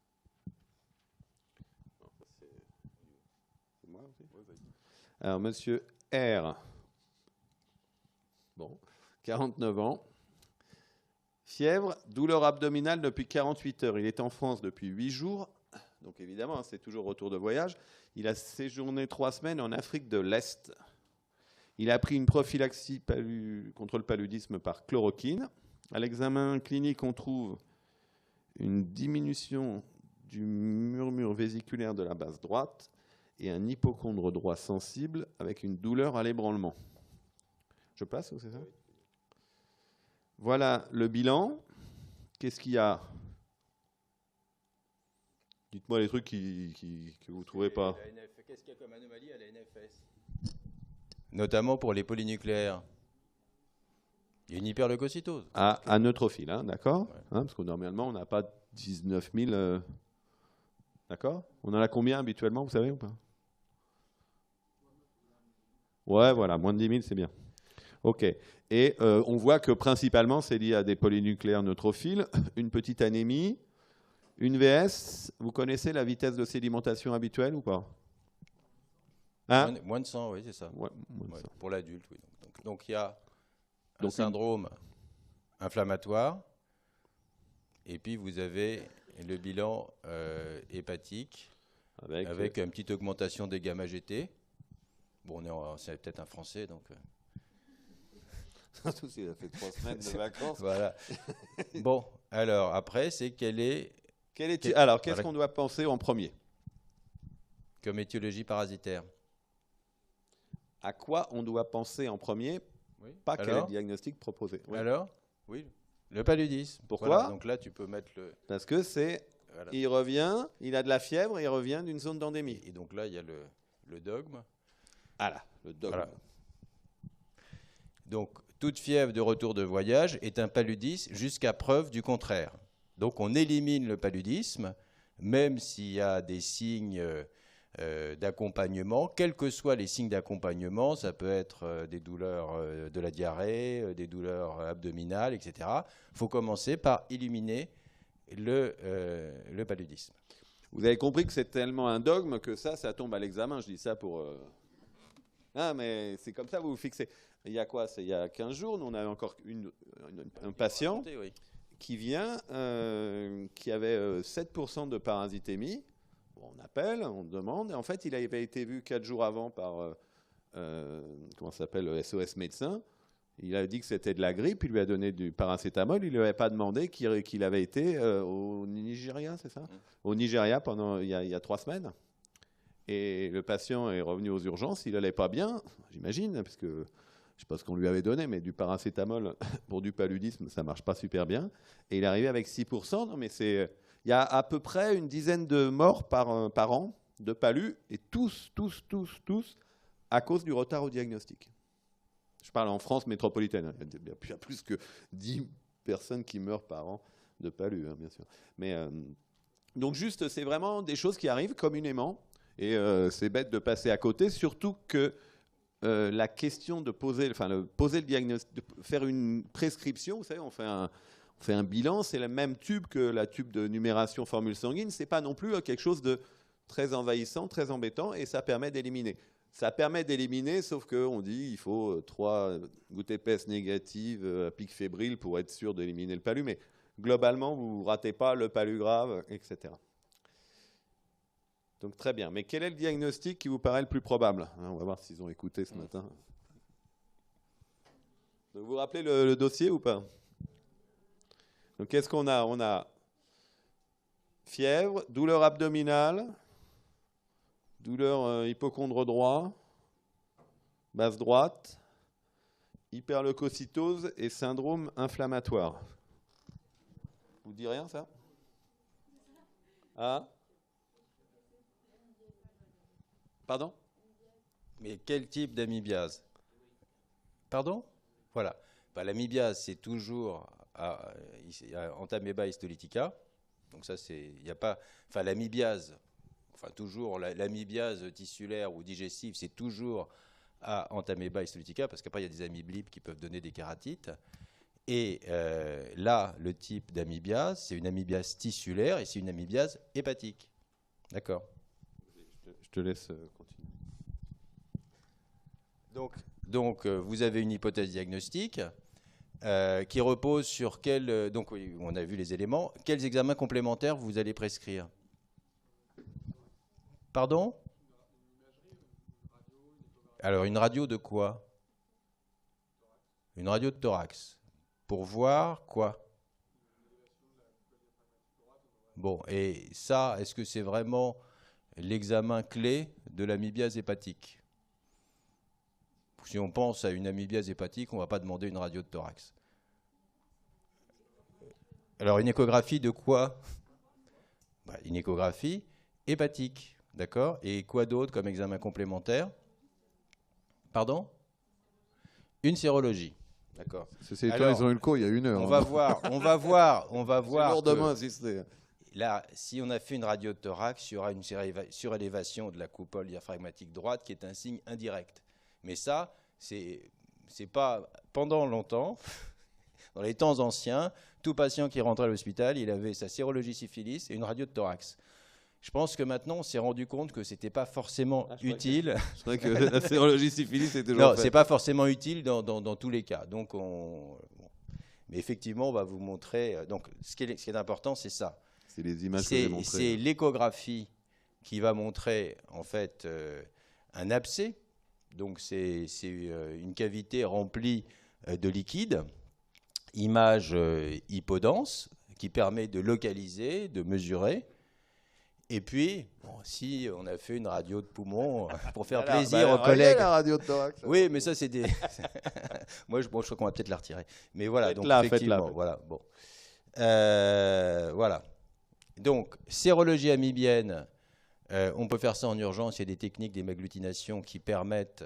A: C'est moi aussi ? Alors, monsieur R. Bon, 49 ans. Fièvre, douleur abdominale depuis 48 heures. Il est en France depuis 8 jours. Donc évidemment, c'est toujours retour de voyage. Il a séjourné 3 semaines en Afrique de l'Est. Il a pris une prophylaxie contre le paludisme par chloroquine. À l'examen clinique, on trouve une diminution du murmure vésiculaire de la base droite et un hypochondre droit sensible avec une douleur à l'ébranlement. Je passe ou c'est ça ? Voilà le bilan. Qu'est-ce qu'il y a ? Dites-moi les trucs que vous ne trouvez pas.
B: Qu'est-ce qu'il y a comme anomalie à la NFS ? Notamment pour les polynucléaires. Il y a une hyperleucocytose.
A: À neutrophile, hein, d'accord,
B: ouais.
A: Hein, parce que normalement, on n'a pas 19 000. D'accord. On en a combien habituellement, vous savez ou pas ? Ouais, voilà, moins de 10 000, c'est bien. OK. Et on voit que principalement, c'est lié à des polynucléaires neutrophiles, une petite anémie, une VS. Vous connaissez la vitesse de sédimentation habituelle ou pas ? Hein ?
B: Moins de 100, oui, c'est ça.
A: Ouais, moins de 100.
B: Pour l'adulte, oui. Donc il y a un syndrome inflammatoire, et puis vous avez le bilan hépatique avec une petite augmentation des gamma-GT. Bon, c'est peut-être un Français, donc...
A: Surtout s'il a fait 3 semaines de vacances.
B: Voilà. Bon, alors, après, c'est
A: Alors, qu'est-ce qu'on doit penser en premier ?
B: Comme étiologie parasitaire.
A: À quoi on doit penser en premier ?
B: Oui.
A: Pas quel est le diagnostic proposé. Oui.
B: Alors ? Oui, le paludisme.
A: Pourquoi ?
B: Voilà. Donc là, tu peux mettre le...
A: Parce que c'est... Voilà. Il revient, il a de la fièvre, il revient d'une zone d'endémie.
B: Et donc là, il y a le dogme.
A: Voilà, le dogme. Voilà.
B: Donc, toute fièvre de retour de voyage est un paludisme jusqu'à preuve du contraire. Donc, on élimine le paludisme, même s'il y a des signes d'accompagnement. Quels que soient les signes d'accompagnement, ça peut être des douleurs de la diarrhée, des douleurs abdominales, etc. Il faut commencer par éliminer le paludisme.
A: Vous avez compris que c'est tellement un dogme que ça tombe à l'examen. Je dis ça pour... Ah, mais c'est comme ça, vous vous fixez. Il y a quoi ? Il y a 15 jours, nous, on avait encore un patient qui vient, qui avait 7% de parasitémie. Bon, on appelle, on demande, et en fait, il avait été vu 4 jours avant par, comment ça s'appelle, le SOS médecin. Il a dit que c'était de la grippe, il lui a donné du paracétamol, il ne lui avait pas demandé qu'il avait été au Nigeria, c'est ça? Au Nigeria pendant, il y a 3 semaines. Et le patient est revenu aux urgences, il n'allait pas bien, j'imagine, parce que je ne sais pas ce qu'on lui avait donné, mais du paracétamol pour du paludisme, ça ne marche pas super bien. Et il est arrivé avec 6%. Non, mais il y a à peu près une dizaine de morts par an de palud, et tous, à cause du retard au diagnostic. Je parle en France métropolitaine. Il y a plus que 10 personnes qui meurent par an de palud, hein, bien sûr. Mais, donc juste, c'est vraiment des choses qui arrivent communément. Et c'est bête de passer à côté, surtout que la question de poser le diagnostic, de faire une prescription, vous savez, on fait un bilan, c'est le même tube que la tube de numération formule sanguine, c'est pas non plus quelque chose de très envahissant, très embêtant, et ça permet d'éliminer. Ça permet d'éliminer, sauf qu'on dit qu'il faut 3 gouttes épaisses négatives à pic fébrile pour être sûr d'éliminer le palud, mais globalement, vous ne ratez pas le palud grave, etc. Donc très bien. Mais quel est le diagnostic qui vous paraît le plus probable? On va voir s'ils ont écouté ce matin. Donc, vous vous rappelez le dossier ou pas? Donc qu'est-ce qu'on a? On a fièvre, douleur abdominale, douleur hypocondre droit, base droite, hyperleucocytose et syndrome inflammatoire. Vous dit rien ça? Ah? Pardon?
B: Mais quel type d'amibiase? Pardon? Voilà. Bah, l'amibiase, c'est toujours Entamoeba histolytica. Donc ça, il n'y a pas... Enfin, l'amibiase, toujours l'amibiase tissulaire ou digestive, c'est toujours à Entamoeba histolytica, parce qu'après, il y a des amyblipes qui peuvent donner des kératites. Et là, le type d'amibiase, c'est une amibiase tissulaire et c'est une amibiase hépatique. D'accord?
A: Je te laisse continuer.
B: Donc, vous avez une hypothèse diagnostique qui repose sur quel... donc, oui, on a vu les éléments. Quels examens complémentaires vous allez prescrire? Pardon? Alors, une radio de quoi? Une radio de thorax. Pour voir quoi? Bon, et ça, est-ce que c'est vraiment l'examen clé de l'amibiase hépatique? Si on pense à une amibiase hépatique, on ne va pas demander une radio de thorax. Alors, une échographie de quoi? Une échographie hépatique, d'accord? Et quoi d'autre comme examen complémentaire? Pardon? Une sérologie, d'accord.
C: Ceci étant, ils ont eu le cours il y a 1 heure.
B: On va voir.
A: C'est lourdement insisté.
B: Là, si on a fait une radio de thorax, il y aura une surélévation de la coupole diaphragmatique droite qui est un signe indirect. Mais ça, c'est pas... Pendant longtemps, dans les temps anciens, tout patient qui rentrait à l'hôpital, il avait sa sérologie syphilis et une radio de thorax. Je pense que maintenant, on s'est rendu compte que ce n'était pas forcément utile.
A: Je crois que la sérologie syphilis est toujours
B: Non, ce n'est pas forcément utile dans tous les cas. Donc, mais effectivement, on va vous montrer... Donc, ce qui est important, c'est ça.
A: C'est les images que j'ai montrées.
B: C'est l'échographie qui va montrer, en fait, un abcès. Donc, c'est une cavité remplie de liquide. Image hypodense qui permet de localiser, de mesurer. Et puis, si on a fait une radio de poumon pour faire plaisir aux collègues.
C: La radio de thorax.
B: Oui, mais ça, c'est des... Moi, je crois qu'on va peut-être la retirer. Mais voilà, donc effectivement, voilà. Bon. Voilà. Donc, sérologie amibienne, on peut faire ça en urgence. Il y a des techniques d'hémagglutination qui permettent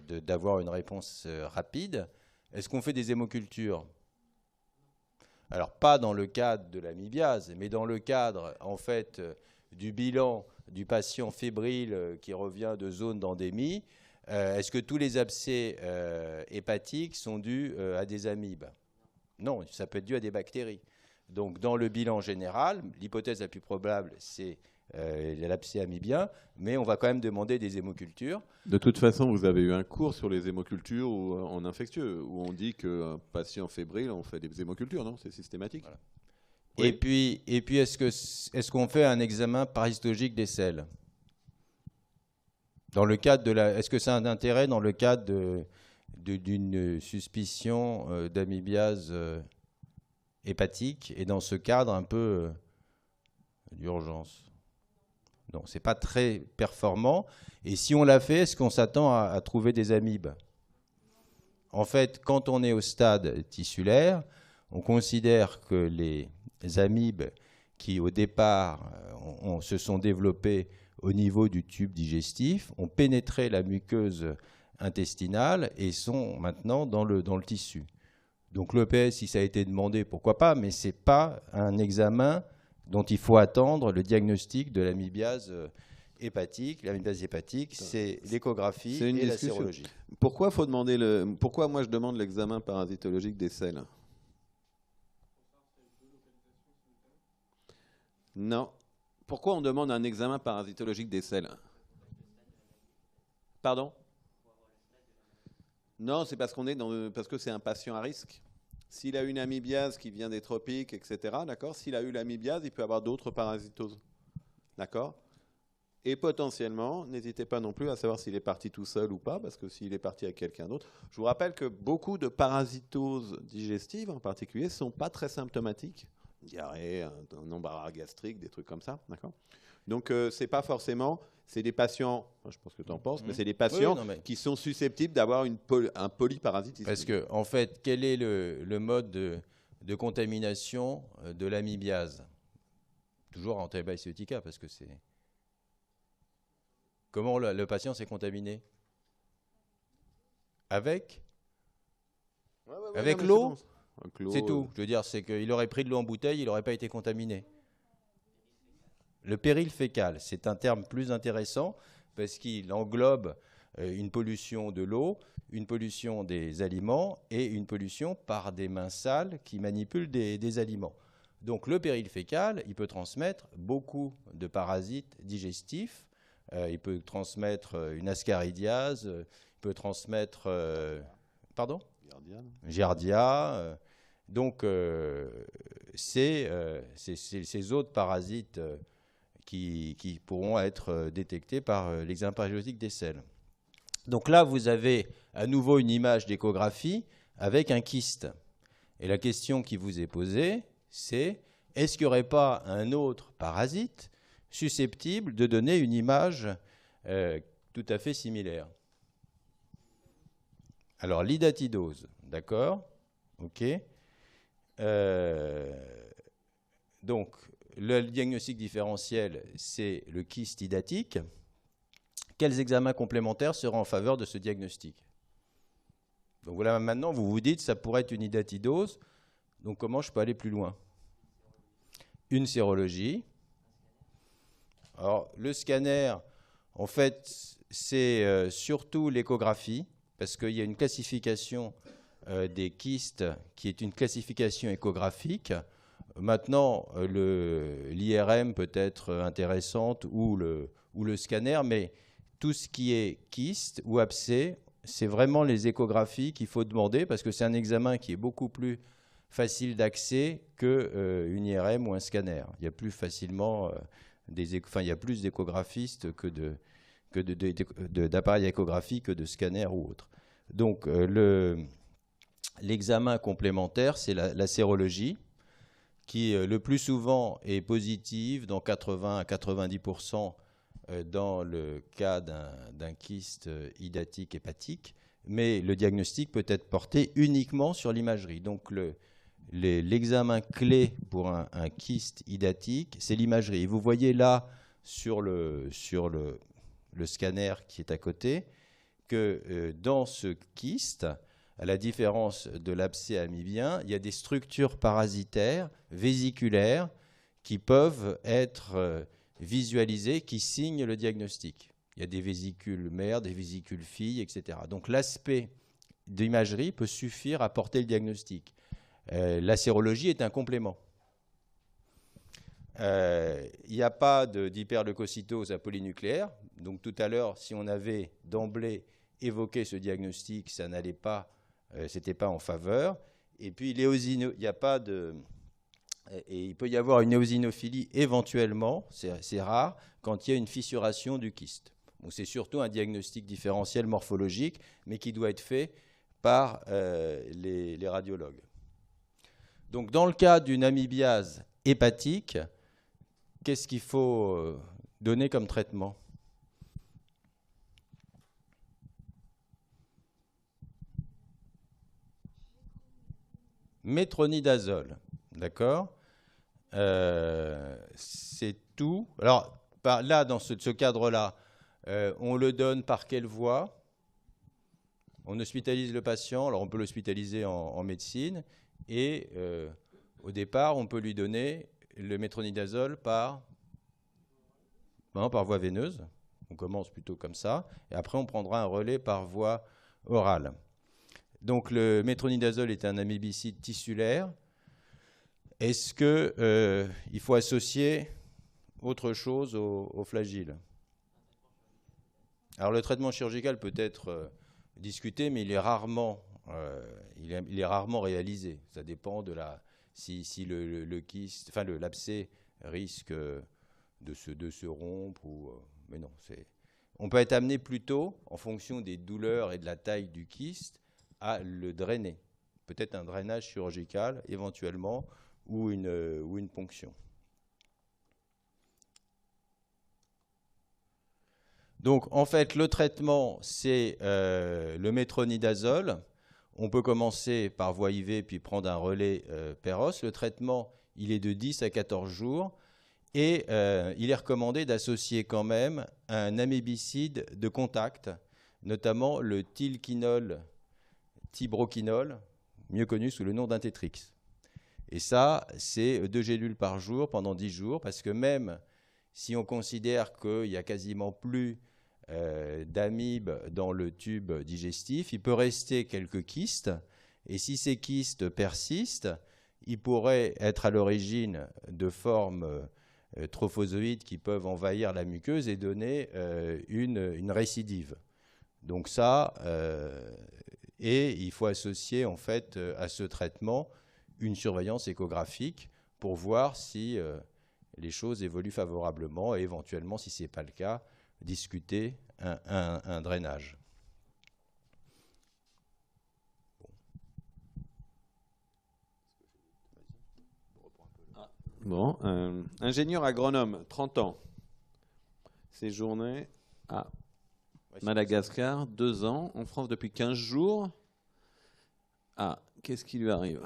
B: d'avoir une réponse rapide. Est-ce qu'on fait des hémocultures? Alors, pas dans le cadre de l'amibiase, mais dans le cadre, en fait, du bilan du patient fébrile qui revient de zone d'endémie. Est-ce que tous les abcès hépatiques sont dus à des amibes? Non, ça peut être dû à des bactéries. Donc, dans le bilan général, l'hypothèse la plus probable, c'est l'abcès amibien, mais on va quand même demander des hémocultures.
A: De toute façon, vous avez eu un cours sur les hémocultures ou en infectieux, où on dit qu'un patient fébrile, on fait des hémocultures, non? C'est systématique.
B: Voilà.
A: Oui.
B: Et puis est-ce qu'on fait un examen parasitologique des selles? Dans le cadre est-ce que ça a un intérêt dans le cadre d'une suspicion d'amibiase hépatique et dans ce cadre un peu d'urgence? Donc c'est pas très performant. Et si on l'a fait, est-ce qu'on s'attend à trouver des amibes? En fait, quand on est au stade tissulaire, on considère que les amibes qui au départ se sont développées au niveau du tube digestif ont pénétré la muqueuse intestinale et sont maintenant dans le tissu. Donc l'EPS, si ça a été demandé, pourquoi pas, mais ce n'est pas un examen dont il faut attendre le diagnostic de l'amibiase hépatique. L'amibiase hépatique, c'est l'échographie et la sérologie.
A: Pourquoi moi je demande l'examen parasitologique des selles? Non. Pourquoi on demande un examen parasitologique des selles? Pardon? Non, c'est parce parce que c'est un patient à risque. S'il a une amibiase qui vient des tropiques, etc., d'accord? S'il a eu l'amibiase, il peut avoir d'autres parasitoses. D'accord? Et potentiellement, n'hésitez pas non plus à savoir s'il est parti tout seul ou pas, parce que s'il est parti avec quelqu'un d'autre. Je vous rappelle que beaucoup de parasitoses digestives, en particulier, ne sont pas très symptomatiques. Diarrhée, un embarras gastrique, des trucs comme ça, d'accord? Donc, c'est pas forcément... C'est des patients, je pense que tu en penses, mais c'est des patients qui sont susceptibles d'avoir un polyparasitisme.
B: Parce que, en fait, quel est le mode de contamination de l'amibiase? Toujours en Antibacteriutica, parce que c'est... Comment le patient s'est contaminé? Avec l'eau? C'est tout. Je veux dire, c'est qu'il aurait pris de l'eau en bouteille, il n'aurait pas été contaminé. Le péril fécal, c'est un terme plus intéressant parce qu'il englobe une pollution de l'eau, une pollution des aliments et une pollution par des mains sales qui manipulent des aliments. Donc le péril fécal, il peut transmettre beaucoup de parasites digestifs. Il peut transmettre une ascaridiase, il peut transmettre... pardon ? Giardia. Donc c'est ces autres parasites qui pourront être détectés par l'examen parasitologique des selles. Donc là, vous avez à nouveau une image d'échographie avec un kyste. Et la question qui vous est posée, c'est est-ce qu'il n'y aurait pas un autre parasite susceptible de donner une image tout à fait similaire? Alors, l'idatidose, d'accord? OK. Donc, le diagnostic différentiel, c'est le kyste idatique. Quels examens complémentaires seront en faveur de ce diagnostic? Donc voilà, maintenant, vous vous dites, ça pourrait être une idatidose. Donc, comment je peux aller plus loin? Une sérologie. Alors, le scanner, en fait, c'est surtout l'échographie, parce qu'il y a une classification des kystes qui est une classification échographique. Maintenant, l'IRM peut être intéressante ou le scanner, mais tout ce qui est kyste ou abcès, c'est vraiment les échographies qu'il faut demander parce que c'est un examen qui est beaucoup plus facile d'accès qu'une IRM ou un scanner. Il y a plus facilement il y a plus d'échographistes d'appareils échographiques que de scanners ou autres. Donc, l'examen complémentaire, c'est la sérologie, qui le plus souvent est positive dans 80 à 90% dans le cas d'un kyste idatique hépatique, mais le diagnostic peut être porté uniquement sur l'imagerie. Donc l'examen clé pour un kyste idatique, c'est l'imagerie. Et vous voyez là sur le scanner qui est à côté que dans ce kyste, à la différence de l'abcès amibien, il y a des structures parasitaires, vésiculaires, qui peuvent être visualisées, qui signent le diagnostic. Il y a des vésicules mères, des vésicules filles, etc. Donc l'aspect d'imagerie peut suffire à porter le diagnostic. La sérologie est un complément. Il n'y a pas d'hyperleucocytose à polynucléaire. Donc tout à l'heure, si on avait d'emblée évoqué ce diagnostic, ça n'allait pas, c'était pas en faveur. Et puis il y a pas de, et il peut y avoir une éosinophilie éventuellement, c'est rare, quand il y a une fissuration du kyste. Donc c'est surtout un diagnostic différentiel morphologique, mais qui doit être fait par les radiologues. Donc dans le cas d'une amybiase hépatique, qu'est-ce qu'il faut donner comme traitement ? Métronidazole, d'accord ? C'est tout. Alors là, dans ce cadre-là, on le donne par quelle voie ? On hospitalise le patient, alors on peut l'hospitaliser en médecine, et au départ, on peut lui donner le métronidazole par voie veineuse. On commence plutôt comme ça, et après on prendra un relais par voie orale. Donc le métronidazole est un amébicide tissulaire. Est-ce qu'il faut associer autre chose au flagelle ? Alors le traitement chirurgical peut être discuté, mais il est rarement réalisé. Ça dépend de si le kyste, enfin l'abcès risque de se rompre mais non. On peut être amené plutôt, en fonction des douleurs et de la taille du kyste, à le drainer. Peut-être un drainage chirurgical éventuellement ou une ponction. Donc en fait le traitement c'est le métronidazole. On peut commencer par voie IV puis prendre un relais Péros. Le traitement il est de 10 à 14 jours et il est recommandé d'associer quand même un amébicide de contact, notamment le tilquinol, tibroquinol, mieux connu sous le nom d'intétrix. Et ça, c'est 2 gélules par jour pendant 10 jours, parce que même si on considère qu'il n'y a quasiment plus d'amibes dans le tube digestif, il peut rester quelques kystes, et si ces kystes persistent, ils pourraient être à l'origine de formes trophozoïdes qui peuvent envahir la muqueuse et donner une récidive. Donc ça, et il faut associer en fait à ce traitement une surveillance échographique pour voir si les choses évoluent favorablement et éventuellement, si ce n'est pas le cas, discuter un drainage.
A: Bon, ingénieur agronome, 30 ans. Séjourné à Madagascar, 2 ans. En France depuis 15 jours. Ah, qu'est-ce qui lui arrive ?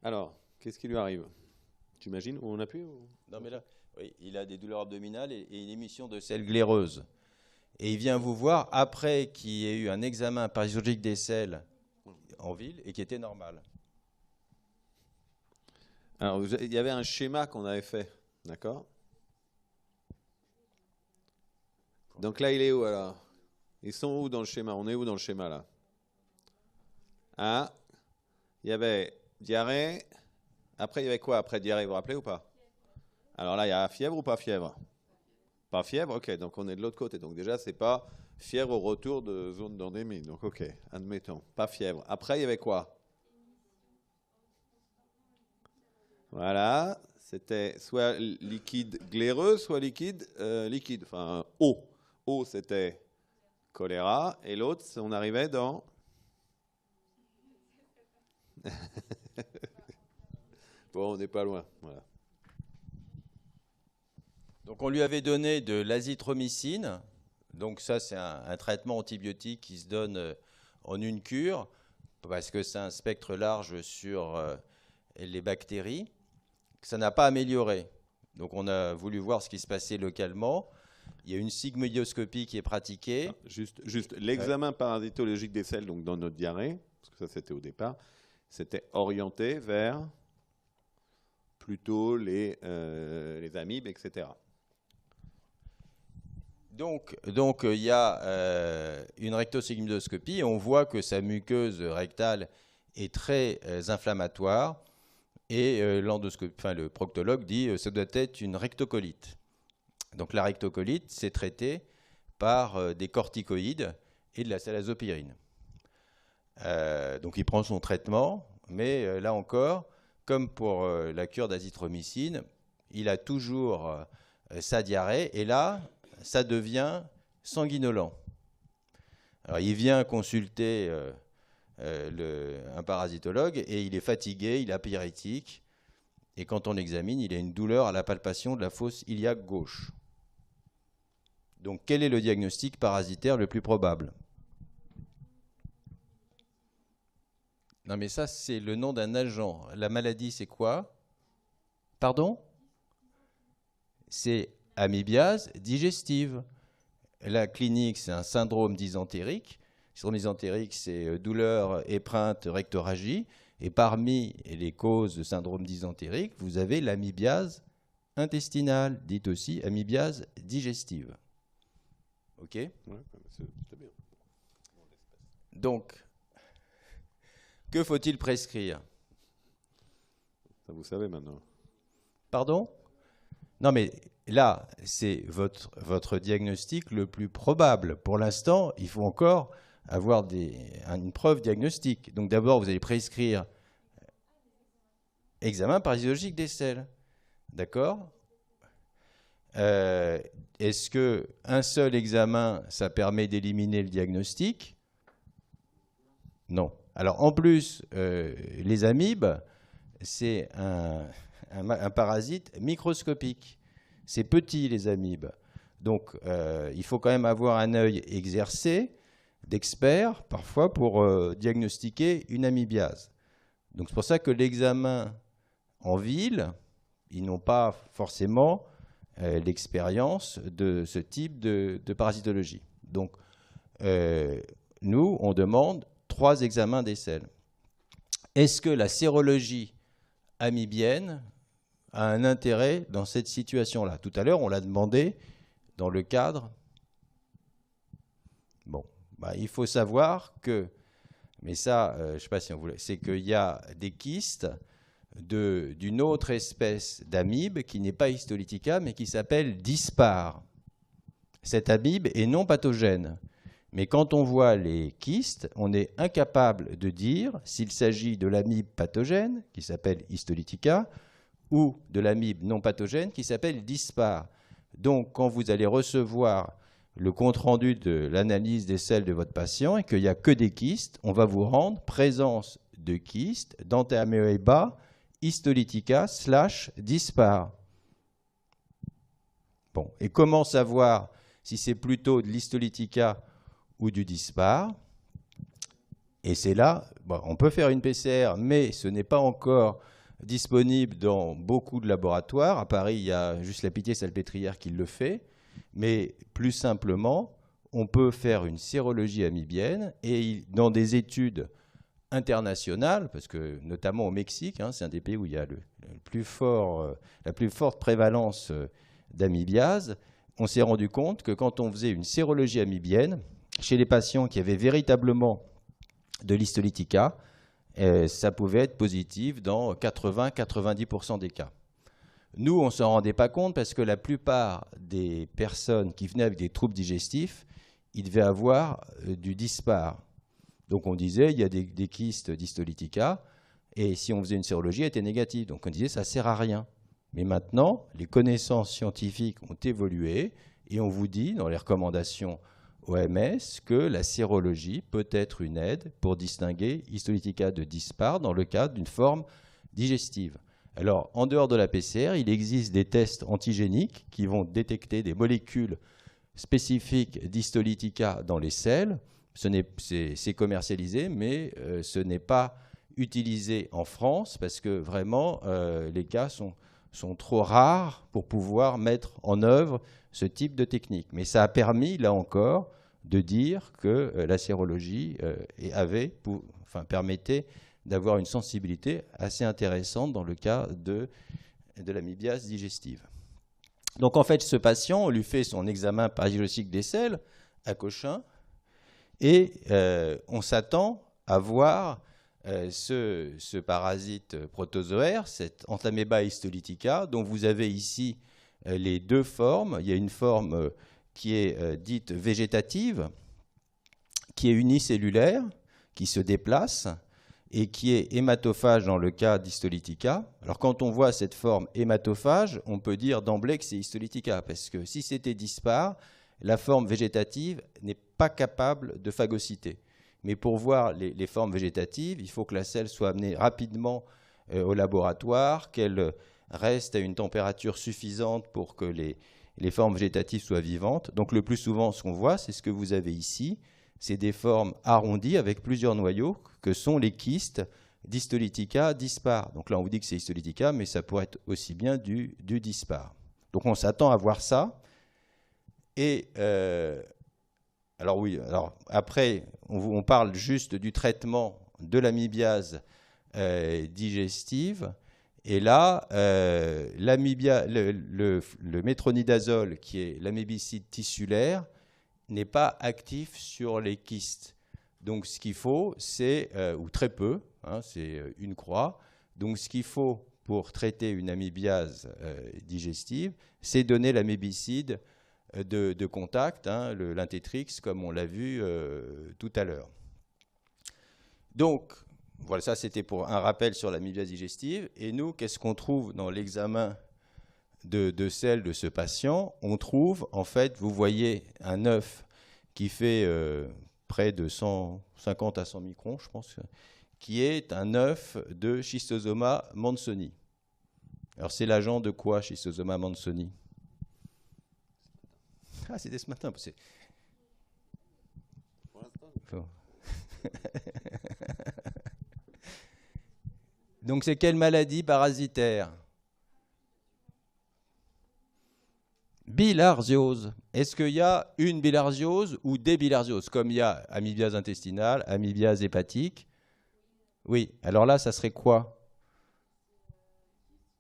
A: Alors, qu'est-ce qui lui arrive ? Tu imagines où on appuie ou...
B: Non, mais là, oui, il a des douleurs abdominales et une émission de selles glaireuses. Et il vient vous voir après qu'il y ait eu un examen pathologique des selles en ville et qui était normal.
A: Alors, il y avait un schéma qu'on avait fait, d'accord ? Donc là, il est où alors ? Ils sont où dans le schéma ? On est où dans le schéma là ? Ah, il y avait diarrhée. Après, il y avait quoi après diarrhée ? Vous vous rappelez ou pas ? Alors là, il y a fièvre ou pas fièvre ? Pas fièvre, ok. Donc on est de l'autre côté. Donc déjà, c'est pas fièvre au retour de zone d'endémie. Donc ok, admettons. Pas fièvre. Après, il y avait quoi ? Voilà. C'était soit liquide glaireux, soit liquide liquide. Enfin, eau. Eau, c'était choléra. Et l'autre, on arrivait dans... Bon, on n'est pas loin. Voilà.
B: Donc on lui avait donné de l'azithromycine. Donc ça, c'est un traitement antibiotique qui se donne en une cure parce que c'est un spectre large sur les bactéries. Ça n'a pas amélioré. Donc on a voulu voir ce qui se passait localement. Il y a une sigmoïdioscopie qui est pratiquée.
A: Non, juste l'examen parasitologique des selles, donc dans notre diarrhée, parce que ça c'était au départ, c'était orienté vers plutôt les amibes, etc.
B: Donc il y a une rectosigmoïdoscopie et on voit que sa muqueuse rectale est très inflammatoire Et le proctologue dit ça doit être une rectocolite. Donc la rectocolite, c'est traité par des corticoïdes et de la salazopyrine. Donc il prend son traitement, mais là encore, comme pour la cure d'azithromycine, il a toujours sa diarrhée, et là, ça devient sanguinolent. Alors il vient consulter un parasitologue, et il est fatigué, il est apyrétique, et quand on l'examine, il a une douleur à la palpation de la fosse iliaque gauche. Donc quel est le diagnostic parasitaire le plus probable ? Non, mais ça, c'est le nom d'un agent. La maladie, c'est quoi ? Pardon ? C'est amibiase digestive. La clinique, c'est un syndrome dysentérique. Le syndrome dysentérique, c'est douleur, épreinte, rectorragie. Et parmi les causes de syndrome dysentérique, vous avez l'amibiase intestinale, dite aussi amibiase digestive. OK ?
A: Ouais, c'est bien.
B: Donc, que faut-il prescrire ?
A: Ça, vous savez maintenant.
B: Pardon ? Non, mais là, c'est votre diagnostic le plus probable. Pour l'instant, il faut encore avoir une preuve diagnostique. Donc d'abord, vous allez prescrire examen parasitologique des selles. D'accord ? Est-ce qu'un seul examen, ça permet d'éliminer le diagnostic ? Non. Alors en plus, les amibes, c'est un parasite microscopique. C'est petit, les amibes. Donc il faut quand même avoir un œil exercé d'expert, parfois, pour diagnostiquer une amibiase. Donc c'est pour ça que l'examen en ville, ils n'ont pas forcément l'expérience de ce type de parasitologie. Donc nous, on demande 3 examens des selles. Est-ce que la sérologie amibienne a un intérêt dans cette situation-là ? Tout à l'heure, on l'a demandé dans le cadre. Bon, il faut savoir que, mais ça, je ne sais pas si on voulait, c'est qu'il y a des kystes d'une autre espèce d'amibe qui n'est pas histolytica, mais qui s'appelle dispar. Cette amibe est non pathogène. Mais quand on voit les kystes, on est incapable de dire s'il s'agit de l'amibe pathogène, qui s'appelle histolytica, ou de l'amibe non pathogène, qui s'appelle dispar. Donc, quand vous allez recevoir le compte-rendu de l'analyse des selles de votre patient et qu'il n'y a que des kystes, on va vous rendre présence de kystes d'Entamoeba histolytica / dispar. Bon, et comment savoir si c'est plutôt de l'histolytica ou du dispar? Et c'est là, on peut faire une PCR, mais ce n'est pas encore disponible dans beaucoup de laboratoires. À Paris, il y a juste la Pitié-Salpêtrière qui le fait. Mais plus simplement, on peut faire une sérologie amibienne et dans des études internationales, parce que notamment au Mexique, c'est un des pays où il y a la plus forte prévalence d'amibiase, on s'est rendu compte que quand on faisait une sérologie amibienne, chez les patients qui avaient véritablement de l'histolytica, ça pouvait être positif dans 80-90% des cas. Nous, on ne s'en rendait pas compte parce que la plupart des personnes qui venaient avec des troubles digestifs, ils devaient avoir du dispar. Donc on disait, il y a des kystes d'histolytica, et si on faisait une sérologie, elle était négative. Donc on disait, ça ne sert à rien. Mais maintenant, les connaissances scientifiques ont évolué, et on vous dit, dans les recommandations OMS, que la sérologie peut être une aide pour distinguer histolytica de dispar dans le cadre d'une forme digestive. Alors, en dehors de la PCR, il existe des tests antigéniques qui vont détecter des molécules spécifiques d'histolytica dans les selles. C'est commercialisé, mais ce n'est pas utilisé en France parce que vraiment, les cas sont trop rares pour pouvoir mettre en œuvre ce type de technique. Mais ça a permis, là encore, de dire que la sérologie permettait d'avoir une sensibilité assez intéressante dans le cas de l'amibiase digestive. Donc en fait, ce patient, on lui fait son examen parasitologique des selles à Cochin et on s'attend à voir ce parasite protozoaire, cette Entamoeba histolytica, dont vous avez ici les deux formes. Il y a une forme qui est dite végétative, qui est unicellulaire, qui se déplace et qui est hématophage dans le cas d'histolytica. Alors quand on voit cette forme hématophage, on peut dire d'emblée que c'est histolytica, parce que si c'était dispare, la forme végétative n'est pas capable de phagocyter. Mais pour voir les formes végétatives, il faut que la selle soit amenée rapidement au laboratoire, qu'elle reste à une température suffisante pour que les formes végétatives soient vivantes. Donc le plus souvent, ce qu'on voit, c'est ce que vous avez ici. C'est des formes arrondies avec plusieurs noyaux, que sont les kystes d'histolytica dispar. Donc là, on vous dit que c'est histolytica, mais ça pourrait être aussi bien du dispar. Donc on s'attend à voir ça. Et alors oui, alors après, on parle juste du traitement de l'amibiase digestive. Et là, le métronidazole, qui est l'amébicide tissulaire, n'est pas actif sur les kystes. Donc ce qu'il faut, c'est, ou très peu, hein, c'est une croix. Donc ce qu'il faut pour traiter une amibiase digestive, c'est donner l'amébicide de contact, hein, l'intétrix, comme on l'a vu tout à l'heure. Donc, voilà, ça c'était pour un rappel sur l'amibiase digestive. Et nous, qu'est-ce qu'on trouve dans l'examen de selles de ce patient? On trouve, en fait, vous voyez un œuf qui fait près de 150 à 100 microns, je pense, qui est un œuf de Schistosoma mannsoni. Alors, c'est l'agent de quoi, Schistosoma mannsoni? Ah, c'était ce matin. Bon. Donc, c'est quelle maladie parasitaire? Bilharziose. Est-ce qu'il y a une bilharziose ou des bilharzioses, comme il y a amibiase intestinale, amibiase hépatique? Oui. Alors là, ça serait quoi?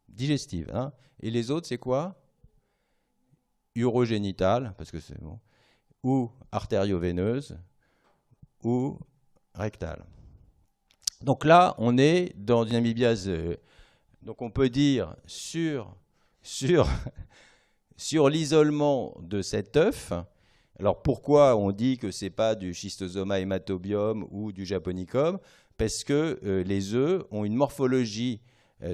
B: Digestive. Hein? Et les autres, c'est quoi? Urogénitale, parce que c'est bon, ou artério-veineuse, ou rectale. Donc là, on est dans une amibiase, donc on peut dire sur l'isolement de cet œuf. Alors pourquoi on dit que ce n'est pas du Schistosoma hematobium ou du Japonicum? Parce que les œufs ont une morphologie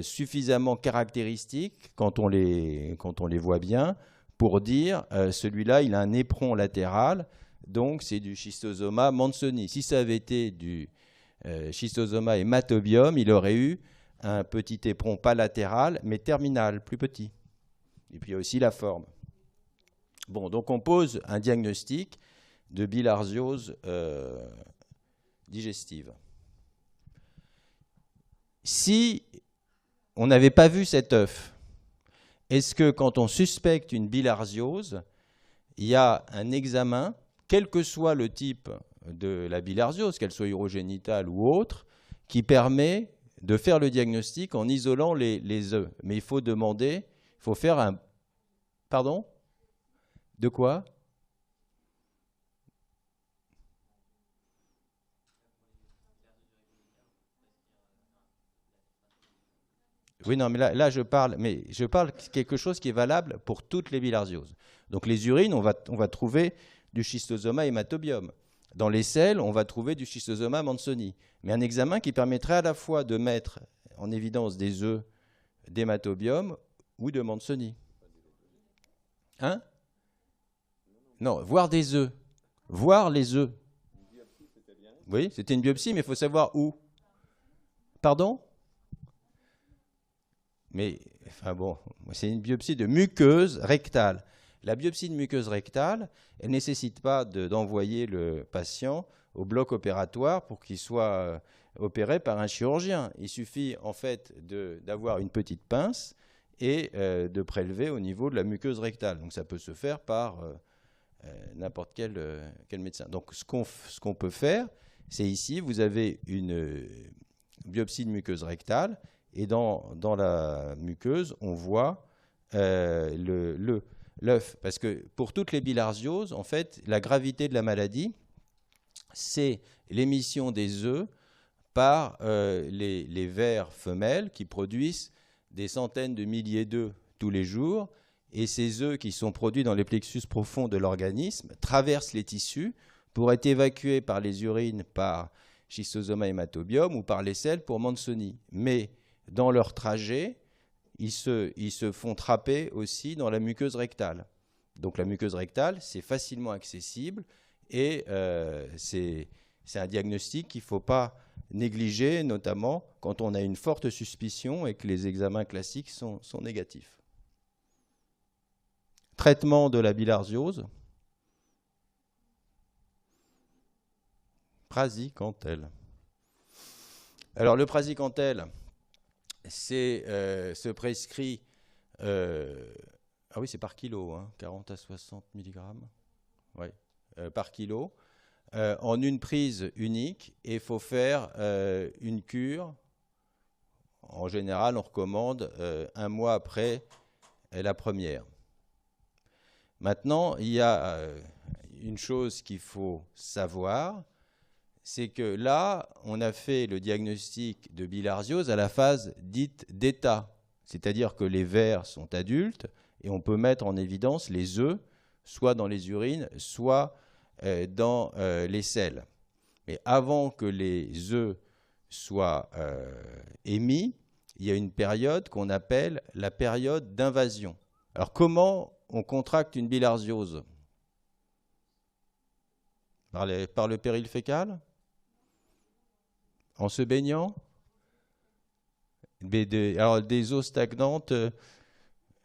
B: suffisamment caractéristique, quand on les voit bien, pour dire celui-là, il a un éperon latéral, donc c'est du Schistosoma mannsoni. Si ça avait été du Schistosoma hematobium, il aurait eu un petit éperon pas latéral, mais terminal, plus petit. Et puis il y a aussi la forme. Bon, donc on pose un diagnostic de bilharziose digestive. Si on n'avait pas vu cet œuf, est-ce que quand on suspecte une bilharziose, il y a un examen, quel que soit le type de la bilharziose, qu'elle soit urogénitale ou autre, qui permet de faire le diagnostic en isolant les œufs? Mais il faut demander, il faut faire un... Pardon? De quoi? Oui, non, mais là je parle quelque chose qui est valable pour toutes les bilharzioses. Donc les urines, on va trouver du Schistosoma hematobium. Dans les selles, on va trouver du Schistosoma mannsoni. Mais un examen qui permettrait à la fois de mettre en évidence des œufs d'hématobium ou de mannsoni. Hein? Non, voir des œufs. Voir les œufs. Oui, c'était une biopsie, mais il faut savoir où. Pardon? Mais, enfin bon, c'est une biopsie de muqueuse rectale. La biopsie de muqueuse rectale, elle ne nécessite pas d'envoyer le patient au bloc opératoire pour qu'il soit opéré par un chirurgien. Il suffit en fait d'avoir une petite pince et de prélever au niveau de la muqueuse rectale. Donc ça peut se faire par n'importe quel médecin. Donc ce qu'on peut faire, c'est ici, vous avez une biopsie de muqueuse rectale et dans la muqueuse, on voit l'œuf. Parce que pour toutes les bilharzioses, en fait, la gravité de la maladie, c'est l'émission des œufs par les vers femelles qui produisent des centaines de milliers d'œufs tous les jours. Et ces œufs qui sont produits dans les plexus profonds de l'organisme traversent les tissus pour être évacués par les urines par Schistosoma hematobium ou par les selles pour Manzoni. Mais dans leur trajet, ils se font trapper aussi dans la muqueuse rectale. Donc la muqueuse rectale, c'est facilement accessible et c'est un diagnostic qu'il ne faut pas négliger, notamment quand on a une forte suspicion et que les examens classiques sont négatifs. Traitement de la bilharziose. Praziquantel. Alors le praziquantel, se prescrit, ah oui c'est par kilo, hein, 40 à 60 mg ouais, par kilo, en une prise unique, et il faut faire une cure. En général, on recommande 1 mois après la première. Maintenant, il y a une chose qu'il faut savoir, c'est que là, on a fait le diagnostic de bilharziose à la phase dite d'état, c'est-à-dire que les vers sont adultes et on peut mettre en évidence les œufs, soit dans les urines, soit dans les selles. Mais avant que les œufs soient émis, il y a une période qu'on appelle la période d'invasion. Alors comment on contracte une bilharziose? Par le péril fécal? En se baignant? Alors des eaux stagnantes,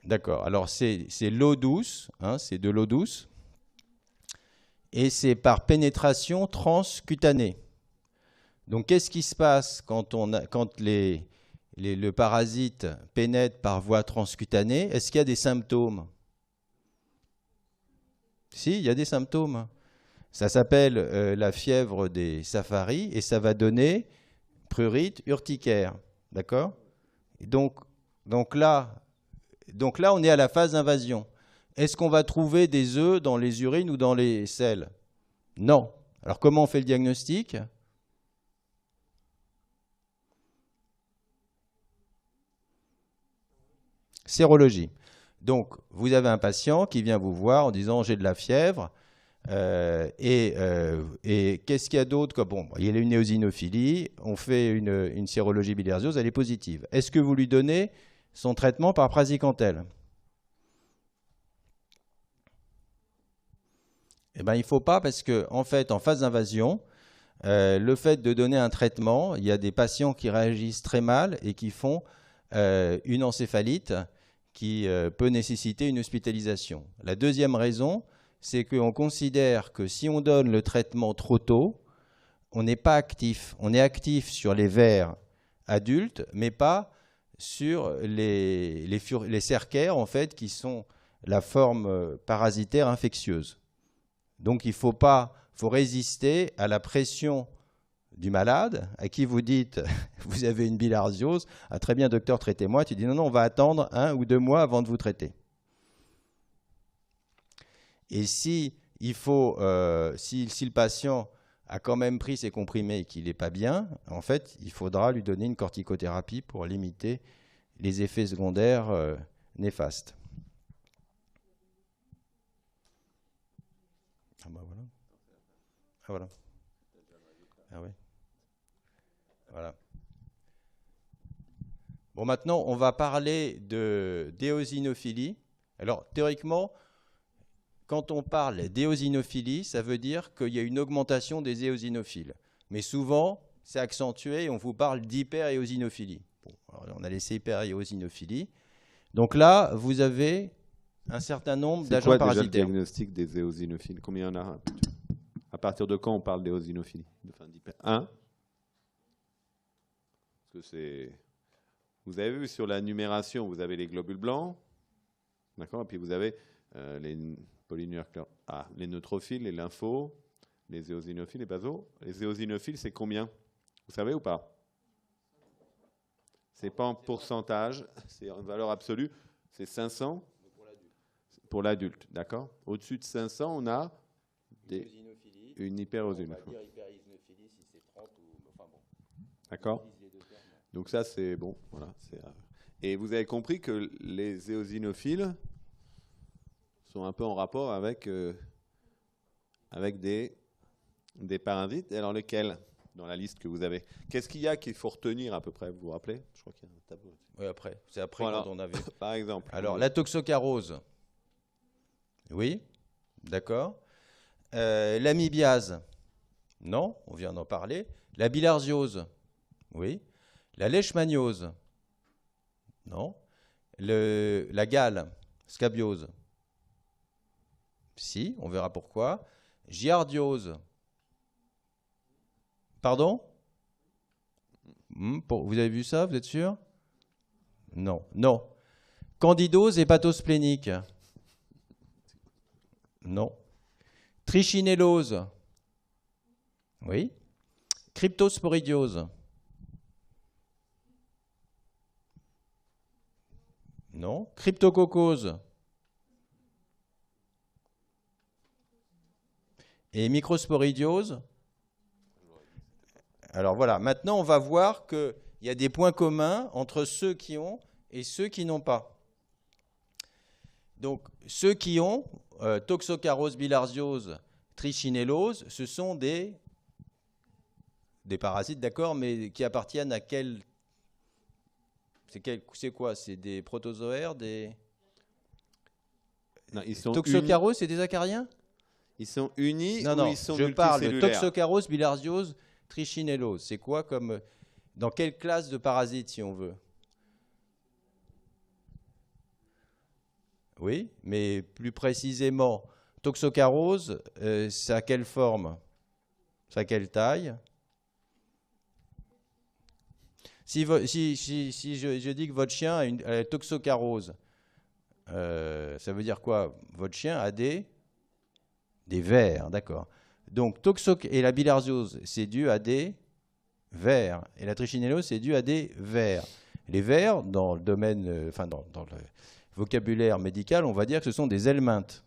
B: d'accord. Alors c'est l'eau douce, hein, c'est de l'eau douce, et c'est par pénétration transcutanée. Donc qu'est-ce qui se passe quand le parasite pénètre par voie transcutanée? Est-ce qu'il y a des symptômes? Si, il y a des symptômes. Ça s'appelle la fièvre des safaris et ça va donner prurite urticaire. D'accord? donc là, on est à la phase d'invasion. Est-ce qu'on va trouver des œufs dans les urines ou dans les selles? Non. Alors comment on fait le diagnostic? Sérologie. Donc, vous avez un patient qui vient vous voir en disant « j'ai de la fièvre ». Et qu'est-ce qu'il y a d'autre? Bon, il y a une éosinophilie, on fait une sérologie bilharziose, elle est positive. Est-ce que vous lui donnez son traitement par praziquantel? Eh bien, il ne faut pas, parce que en fait, en phase d'invasion, le fait de donner un traitement, il y a des patients qui réagissent très mal et qui font une encéphalite qui peut nécessiter une hospitalisation. La deuxième raison, c'est qu'on considère que si on donne le traitement trop tôt, on n'est pas actif. On est actif sur les vers adultes, mais pas sur les cercaires, en fait, qui sont la forme parasitaire infectieuse. Donc il faut résister à la pression du malade, à qui vous dites vous avez une bilharziose, ah, très bien docteur, traitez-moi. Tu dis non, on va attendre 1 ou 2 mois avant de vous traiter. Et si le patient a quand même pris ses comprimés et qu'il n'est pas bien, en fait, il faudra lui donner une corticothérapie pour limiter les effets secondaires néfastes. Ah bah voilà. Ah voilà. Ah ouais. Voilà. Bon, maintenant, on va parler d'éosinophilie. Alors, théoriquement, quand on parle d'éosinophilie, ça veut dire qu'il y a une augmentation des éosinophiles. Mais souvent, c'est accentué et on vous parle d'hyperéosinophilie. Bon, alors on a laissé hyperéosinophilie. Donc là, vous avez un certain nombre d'agents parasitaires.
A: C'est quoi déjà le diagnostic des éosinophiles? Combien il y en a? À partir de quand on parle d'éosinophilie? Enfin, 1. Parce que vous avez vu sur la numération, vous avez les globules blancs, d'accord, et puis vous avez les polynucléaires, les neutrophiles, les lymphos, les éosinophiles, les basos. Les éosinophiles, c'est combien? Vous savez ou pas? C'est pas en pourcentage, c'est en valeur absolue, c'est 500 pour l'adulte, d'accord. Au-dessus de 500, on a une hyperéosinophilie.
B: On va dire hyperéosinophilie si c'est 30 ou... Enfin bon.
A: D'accord. Donc ça, c'est bon. Voilà, et vous avez compris que les éosinophiles sont un peu en rapport avec des parasites. Alors lesquels dans la liste que vous avez? Qu'est-ce qu'il y a qu'il faut retenir à peu près? Vous vous rappelez? Je crois qu'il y a un tableau.
B: Oui, après. C'est après
A: Voilà.
B: quand on a vu.
A: Par exemple.
B: Alors, la toxocarose. Oui, d'accord. L'amibiase. Non, on vient d'en parler. La bilharziose. Oui. La leishmaniose. Non. La gale. Scabiose. Si, on verra pourquoi. Giardiose. Pardon? Vous avez vu ça, vous êtes sûr? Non. Non. Candidose hépatosplénique. Non. Trichinellose. Oui. Cryptosporidiose. Non. Cryptococose. Et microsporidiose. Alors voilà, maintenant on va voir qu'il y a des points communs entre ceux qui ont et ceux qui n'ont pas. Donc ceux qui ont toxocarose, bilharziose, trichinellose, ce sont des parasites, d'accord, mais qui appartiennent à quel... C'est quoi? C'est des protozoaires, des...
A: Non, ils sont
B: Toxocarose, c'est des acariens?
A: Ils sont unis
B: Non,
A: ou
B: non,
A: ils sont
B: je parle de
A: multicellulaires?
B: toxocarose, bilharziose, trichinellose. C'est quoi comme... Dans quelle classe de parasites, si on veut? Oui, mais plus précisément, toxocarose, c'est à quelle forme? C'est à quelle taille? Si je dis que votre chien a une toxocarose, ça veut dire quoi? Votre chien a des vers, d'accord. Donc, et la bilharziose, c'est dû à des vers. Et la trichinellose, c'est dû à des vers. Les vers, dans le domaine, dans le vocabulaire médical, on va dire que ce sont des helminthes.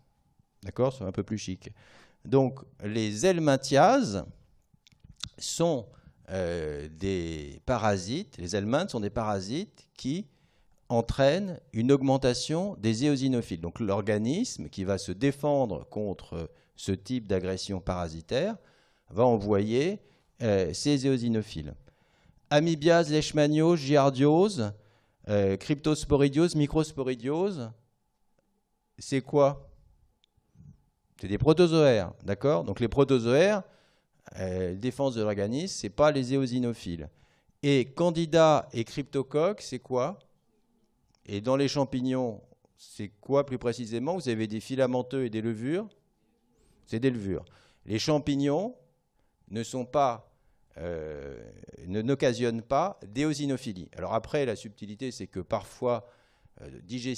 B: D'accord? C'est un peu plus chic. Donc, les helminthiases sont des parasites. Les helminthes sont des parasites qui entraînent une augmentation des éosinophiles. Donc, l'organisme qui va se défendre contre ce type d'agression parasitaire va envoyer ces éosinophiles. Amibiase, leishmaniose, giardiose, cryptosporidiose, microsporidiose, c'est quoi? C'est des protozoaires, d'accord? Donc les protozoaires, défense de l'organisme, ce n'est pas les éosinophiles. Et Candida et cryptocoque, c'est quoi? Et dans les champignons, c'est quoi plus précisément? Vous avez des filamenteux et des levures. C'est des levures. Les champignons n'occasionnent pas d'éosinophilie. Alors après, la subtilité, c'est que parfois,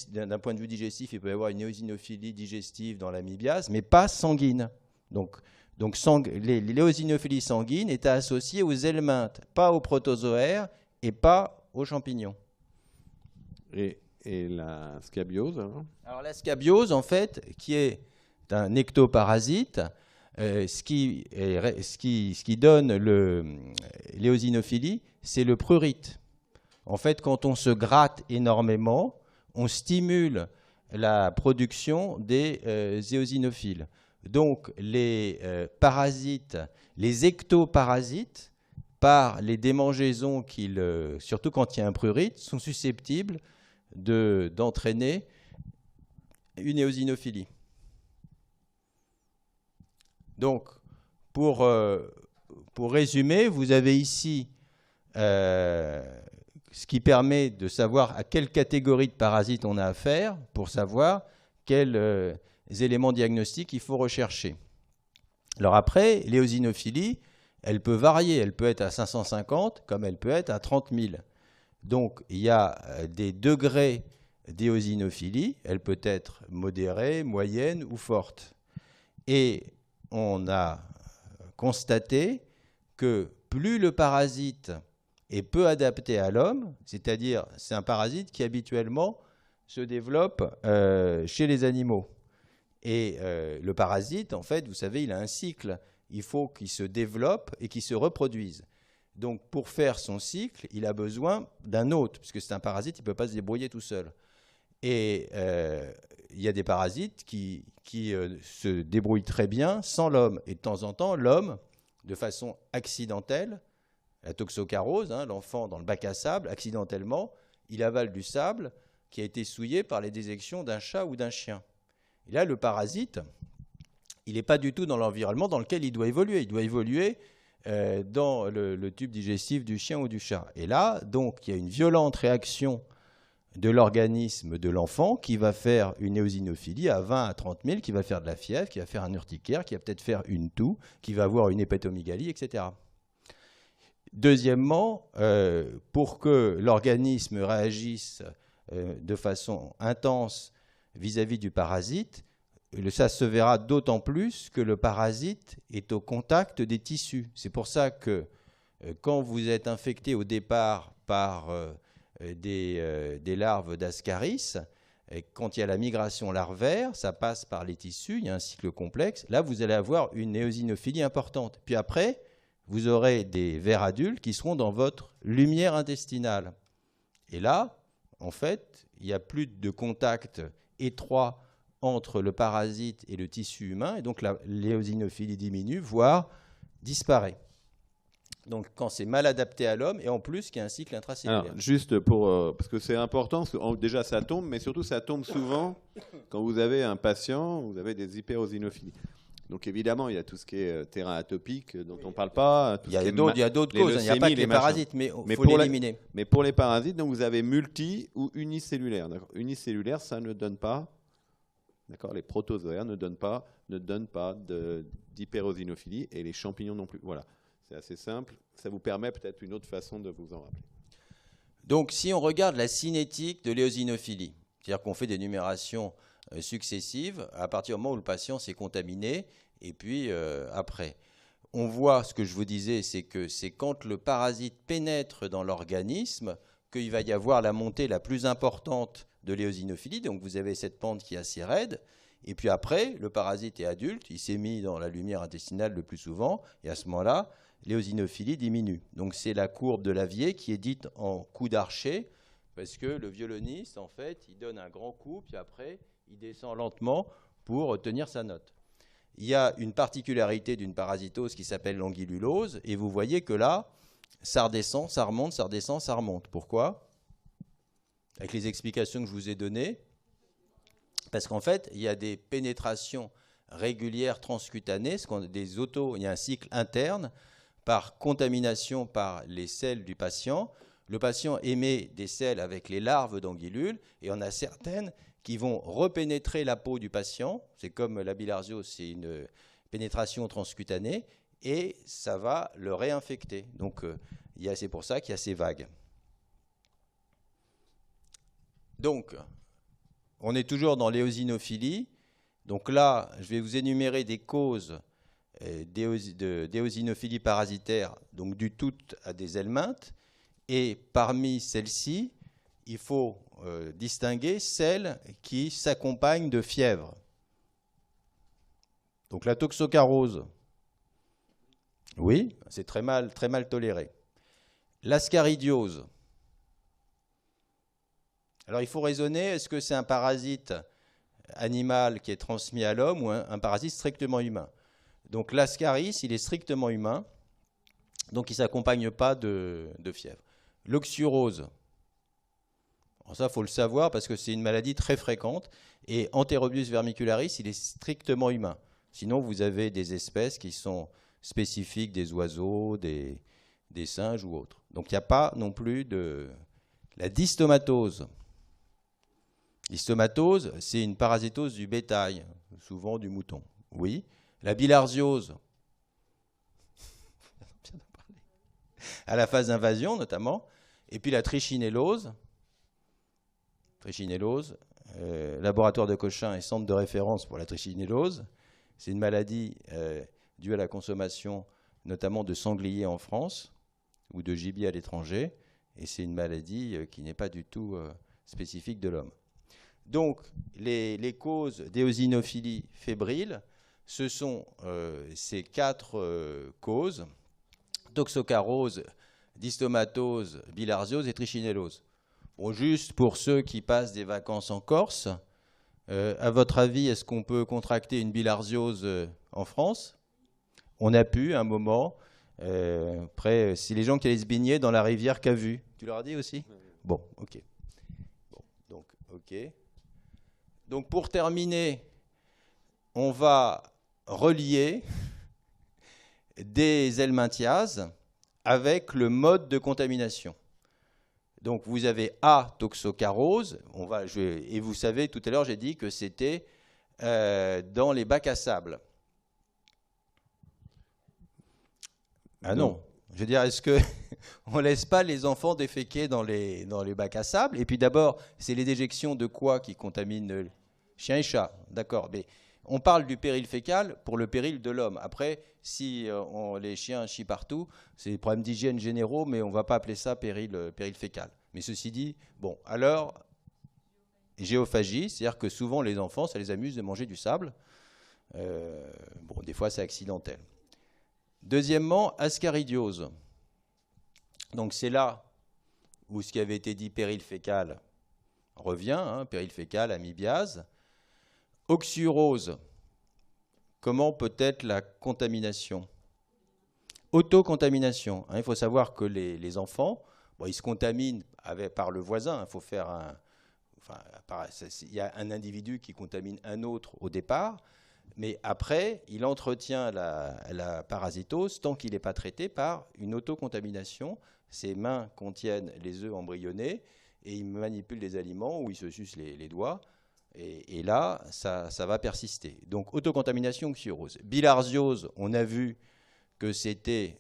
B: d'un point de vue digestif, il peut y avoir une éosinophilie digestive dans l'amibiase, mais pas sanguine. Donc l'éosinophilie sanguine est associée aux helminthes, pas aux protozoaires et pas aux champignons.
A: Et la scabiose, alors?
B: Alors la scabiose, en fait, qui est un ectoparasite, ce qui donne l'éosinophilie, c'est le prurite. En fait, quand on se gratte énormément, on stimule la production des éosinophiles. Donc, les parasites, les ectoparasites, par les démangeaisons surtout quand il y a un prurite, sont susceptibles d'entraîner une éosinophilie. Donc, pour résumer, vous avez ici ce qui permet de savoir à quelle catégorie de parasites on a affaire pour savoir quels éléments diagnostiques il faut rechercher. Alors après, l'éosinophilie, elle peut varier. Elle peut être à 550 comme elle peut être à 30 000. Donc, il y a des degrés d'éosinophilie. Elle peut être modérée, moyenne ou forte. Et on a constaté que plus le parasite est peu adapté à l'homme, c'est-à-dire c'est un parasite qui habituellement se développe chez les animaux. Et le parasite, en fait, vous savez, il a un cycle. Il faut qu'il se développe et qu'il se reproduise. Donc, pour faire son cycle, il a besoin d'un hôte, puisque c'est un parasite, il ne peut pas se débrouiller tout seul. Et il y a des parasites qui se débrouillent très bien sans l'homme. Et de temps en temps, l'homme, de façon accidentelle, la toxocarose, l'enfant dans le bac à sable, accidentellement, il avale du sable qui a été souillé par les déjections d'un chat ou d'un chien. Et là, le parasite, il n'est pas du tout dans l'environnement dans lequel il doit évoluer. Il doit évoluer dans le tube digestif du chien ou du chat. Et là, donc, il y a une violente réaction de l'organisme de l'enfant qui va faire une éosinophilie à 20 à 30 000, qui va faire de la fièvre, qui va faire un urticaire, qui va peut-être faire une toux, qui va avoir une hépatomégalie, etc. Deuxièmement, pour que l'organisme réagisse de façon intense vis-à-vis du parasite, ça se verra d'autant plus que le parasite est au contact des tissus. C'est pour ça que quand vous êtes infecté au départ par des larves d'Ascaris, et quand il y a la migration larvaire, ça passe par les tissus, il y a un cycle complexe. Là, vous allez avoir une éosinophilie importante. Puis après, vous aurez des vers adultes qui seront dans votre lumière intestinale. Et là, en fait, il n'y a plus de contact étroit entre le parasite et le tissu humain, et donc l'éosinophilie diminue, voire disparaît. Donc quand c'est mal adapté à l'homme, et en plus qu'il y a un cycle intracellulaire.
A: Alors, juste pour... parce que c'est important, parce que déjà ça tombe, mais surtout ça tombe souvent quand vous avez un patient, vous avez des hyperosinophiles. Donc évidemment, il y a tout ce qui est terrain atopique dont on ne parle pas.
B: Il y a d'autres causes, il n'y a pas que les parasites, mais il faut l'éliminer.
A: Mais pour les parasites, donc, vous avez multi ou unicellulaire. Unicellulaire, ça ne donne pas... D'accord, les protozoaires ne donnent pas d'hyperosinophilie et les champignons non plus. Voilà, c'est assez simple. Ça vous permet peut-être une autre façon de vous en rappeler.
B: Donc, si on regarde la cinétique de l'éosinophilie, c'est-à-dire qu'on fait des numérations successives à partir du moment où le patient s'est contaminé et puis après. On voit, ce que je vous disais, c'est que c'est quand le parasite pénètre dans l'organisme qu'il va y avoir la montée la plus importante de l'éosinophilie. Donc vous avez cette pente qui est assez raide. Et puis après, le parasite est adulte, il s'est mis dans la lumière intestinale le plus souvent. Et à ce moment-là, l'éosinophilie diminue. Donc c'est la courbe de Lavier qui est dite en coup d'archer, parce que le violoniste, en fait, il donne un grand coup, puis après, il descend lentement pour tenir sa note. Il y a une particularité d'une parasitose qui s'appelle l'angululose, et vous voyez que là, ça redescend, ça remonte, ça redescend, ça remonte. Pourquoi ? Avec les explications que je vous ai données, parce qu'en fait, il y a des pénétrations régulières transcutanées, il y a un cycle interne par contamination par les selles du patient. Le patient émet des selles avec les larves d'anguillules, et on a certaines qui vont repénétrer la peau du patient. C'est comme la bilharziose, c'est une pénétration transcutanée, et ça va le réinfecter. Donc, c'est pour ça qu'il y a ces vagues. Donc, on est toujours dans l'éosinophilie. Donc là, je vais vous énumérer des causes d'éosinophilie parasitaire, donc du tout à des helminthes. Et parmi celles-ci, il faut distinguer celles qui s'accompagnent de fièvre. Donc la toxocarose, oui, c'est très mal toléré. L'ascaridiose. Alors il faut raisonner, est-ce que c'est un parasite animal qui est transmis à l'homme ou un parasite strictement humain? Donc l'ascaris, il est strictement humain, donc il ne s'accompagne pas de fièvre. L'oxurose, ça il faut le savoir parce que c'est une maladie très fréquente, et Enterobius vermicularis, il est strictement humain. Sinon vous avez des espèces qui sont spécifiques des oiseaux, des singes ou autres. Donc il n'y a pas non plus de... La dystomatose. L'hystomatose, c'est une parasitose du bétail, souvent du mouton. Oui. La bilharziose, à la phase d'invasion notamment. Et puis la trichinellose, laboratoire de Cochin et centre de référence pour la trichinellose. C'est une maladie due à la consommation notamment de sangliers en France ou de gibier à l'étranger. Et c'est une maladie qui n'est pas du tout spécifique de l'homme. Donc, les causes d'éosinophilie fébrile, ce sont ces 4 causes. Toxocarose, dystomatose, bilharziose et trichinellose. Bon, juste pour ceux qui passent des vacances en Corse, à votre avis, est-ce qu'on peut contracter une bilharziose en France? On a pu, à un moment. Après, c'est les gens qui allaient se baigner dans la rivière Cavu. Tu leur as dit aussi? Bon, ok. Bon, donc, ok. Donc, pour terminer, on va relier des helminthiases avec le mode de contamination. Donc, vous avez A, toxocarose, et vous savez, tout à l'heure, j'ai dit que c'était dans les bacs à sable. Ah non. Je veux dire, est-ce qu'on ne laisse pas les enfants déféquer dans les bacs à sable? Et puis d'abord, c'est les déjections de quoi qui contaminent chiens et chats? D'accord, mais on parle du péril fécal pour le péril de l'homme. Après, si les chiens chient partout, c'est des problèmes d'hygiène généraux, mais on ne va pas appeler ça péril fécal. Mais ceci dit, bon, alors, géophagie, c'est-à-dire que souvent les enfants, ça les amuse de manger du sable. Bon, des fois, c'est accidentel. Deuxièmement, ascaridiose. Donc c'est là où ce qui avait été dit péril fécal revient, hein, péril fécal, amibiase. Oxurose. Comment peut être la contamination? Autocontamination. Hein, il faut savoir que les enfants, bon, ils se contaminent par le voisin. Il faut faire il y a un individu qui contamine un autre au départ. Mais après, il entretient la parasitose tant qu'il n'est pas traité par une autocontamination. Ses mains contiennent les œufs embryonnés et il manipule les aliments ou il se suce les doigts. Et là, ça va persister. Donc, autocontamination, oxyrose. Bilharziose, on a vu que c'était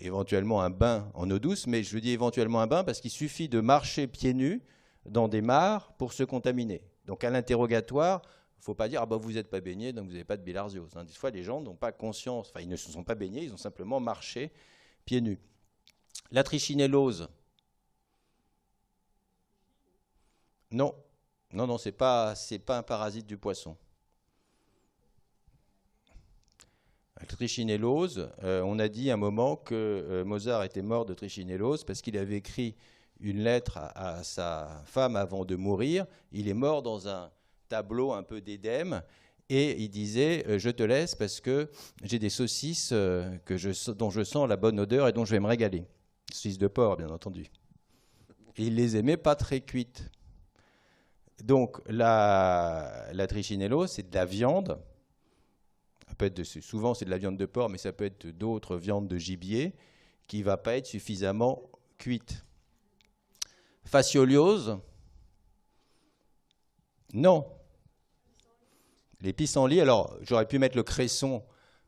B: éventuellement un bain en eau douce, mais je dis éventuellement un bain parce qu'il suffit de marcher pieds nus dans des mares pour se contaminer. Donc, à l'interrogatoire, il ne faut pas dire « ah ben, vous n'êtes pas baigné, donc vous n'avez pas de bilharziose ». Des fois, les gens n'ont pas conscience, enfin, ils ne se sont pas baignés, ils ont simplement marché pieds nus. La trichinellose. Non, ce n'est pas un parasite du poisson. La trichinellose, on a dit à un moment que Mozart était mort de trichinellose parce qu'il avait écrit une lettre à sa femme avant de mourir. Il est mort dans un tableau un peu d'édème et il disait je te laisse parce que j'ai des saucisses dont je sens la bonne odeur et dont je vais me régaler. Saucisses de porc, bien entendu. Et il les aimait pas très cuites. Donc la trichinellose, c'est de la viande. Ça peut être souvent c'est de la viande de porc, mais ça peut être d'autres viandes de gibier qui ne va pas être suffisamment cuite. Fascioliose. Non. Les pissenlits, alors j'aurais pu mettre le cresson,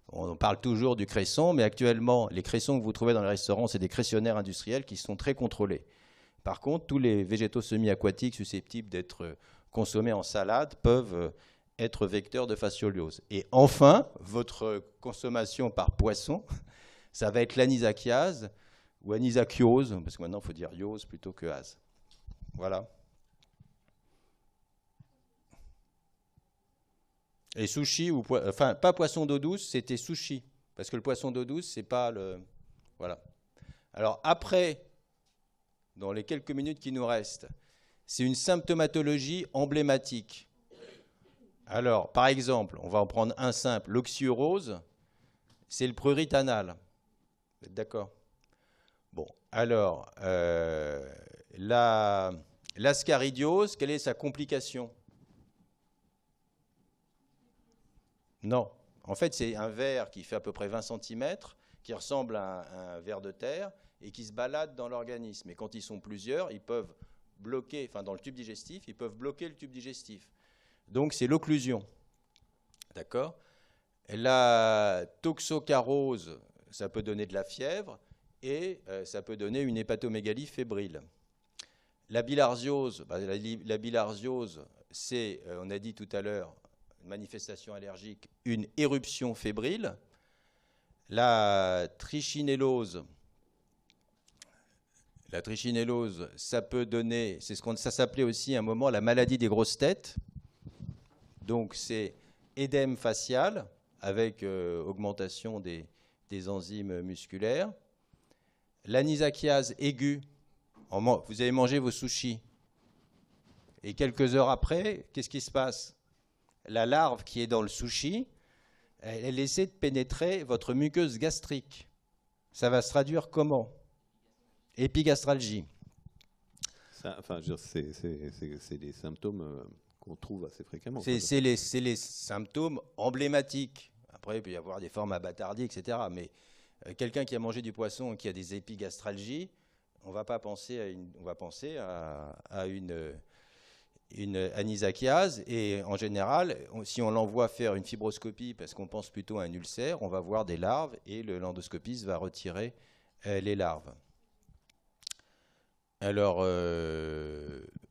B: on parle toujours du cresson, mais actuellement les cressons que vous trouvez dans les restaurants, c'est des cressionnaires industriels qui sont très contrôlés. Par contre, tous les végétaux semi-aquatiques susceptibles d'être consommés en salade peuvent être vecteurs de fascioliose. Et enfin, votre consommation par poisson, ça va être l'anisakiase ou anisakiose, parce que maintenant il faut dire iose plutôt que ase. Voilà. Et sushi, enfin pas poisson d'eau douce, c'était sushi. Parce que le poisson d'eau douce, c'est pas le... Voilà. Alors après, dans les quelques minutes qui nous restent, c'est une symptomatologie emblématique. Alors, par exemple, on va en prendre un simple. L'oxyurose, c'est le prurit anal. Vous êtes d'accord? Bon, alors, l'ascaridiose, quelle est sa complication? Non. En fait, c'est un ver qui fait à peu près 20 cm, qui ressemble à un ver de terre et qui se balade dans l'organisme. Et quand ils sont plusieurs, ils peuvent bloquer, enfin dans le tube digestif, ils peuvent bloquer le tube digestif. Donc, c'est l'occlusion. D'accord? La toxocarose, ça peut donner de la fièvre et ça peut donner une hépatomégalie fébrile. La bilharziose, la bilharziose, c'est, on a dit tout à l'heure, une manifestation allergique, une éruption fébrile. La trichinellose, ça peut donner, ça s'appelait aussi à un moment la maladie des grosses têtes. Donc c'est édème facial avec augmentation des enzymes musculaires. l'anisakiase aiguë, vous avez mangé vos sushis, et quelques heures après, qu'est-ce qui se passe? La larve qui est dans le sushi, elle essaie de pénétrer votre muqueuse gastrique. Ça va se traduire comment? Épigastralgie.
A: Enfin, c'est des symptômes qu'on trouve assez fréquemment.
B: C'est les symptômes emblématiques. Après, il peut y avoir des formes abâtardies, etc. Mais quelqu'un qui a mangé du poisson et qui a des épigastralgies, on va pas penser à on va penser à une anisakiase. Et en général, si on l'envoie faire une fibroscopie, parce qu'on pense plutôt à un ulcère, on va voir des larves et l'endoscopiste va retirer les larves. Alors,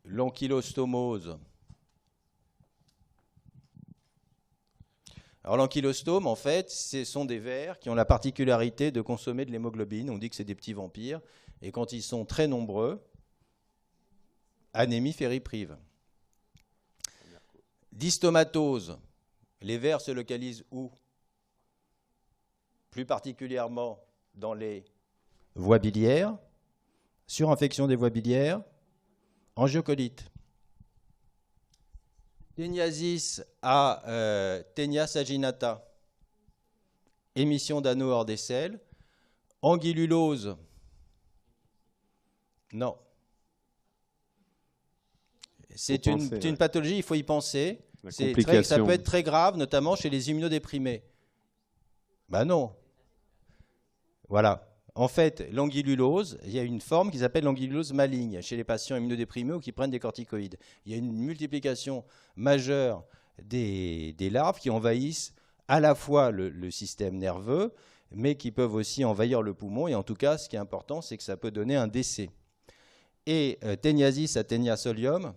B: l'ankylostomose. Alors l'ankylostome, en fait, ce sont des vers qui ont la particularité de consommer de l'hémoglobine. On dit que c'est des petits vampires. Et quand ils sont très nombreux, anémie fériprive. Dystomatose. Les vers se localisent où? Plus particulièrement dans les voies biliaires, surinfection des voies biliaires, angiocolite. Téniasis à ténia saginata, émission d'anneaux hors des selles. Anguillulose, non. C'est une pathologie, il faut y penser. Ça peut être très grave, notamment chez les immunodéprimés. Ben non. Voilà. En fait, l'anguillulose, il y a une forme qui s'appelle l'anguillulose maligne chez les patients immunodéprimés ou qui prennent des corticoïdes. Il y a une multiplication majeure des larves qui envahissent à la fois le système nerveux, mais qui peuvent aussi envahir le poumon. Et en tout cas, ce qui est important, c'est que ça peut donner un décès. Et Téniasis à Ténia solium,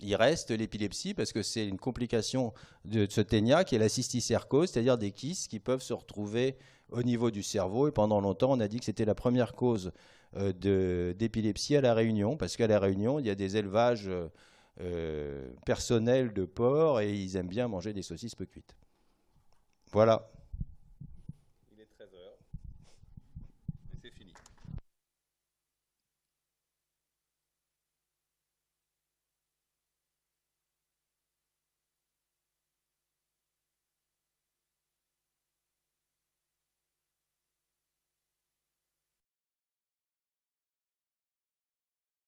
B: il reste l'épilepsie parce que c'est une complication de ce ténia qui est la cysticercose, c'est-à-dire des kystes qui peuvent se retrouver au niveau du cerveau. Et pendant longtemps, on a dit que c'était la première cause d'épilepsie à La Réunion, parce qu'à La Réunion, il y a des élevages personnels de porcs et ils aiment bien manger des saucisses peu cuites. Voilà.
A: Il est 13h. Et c'est fini.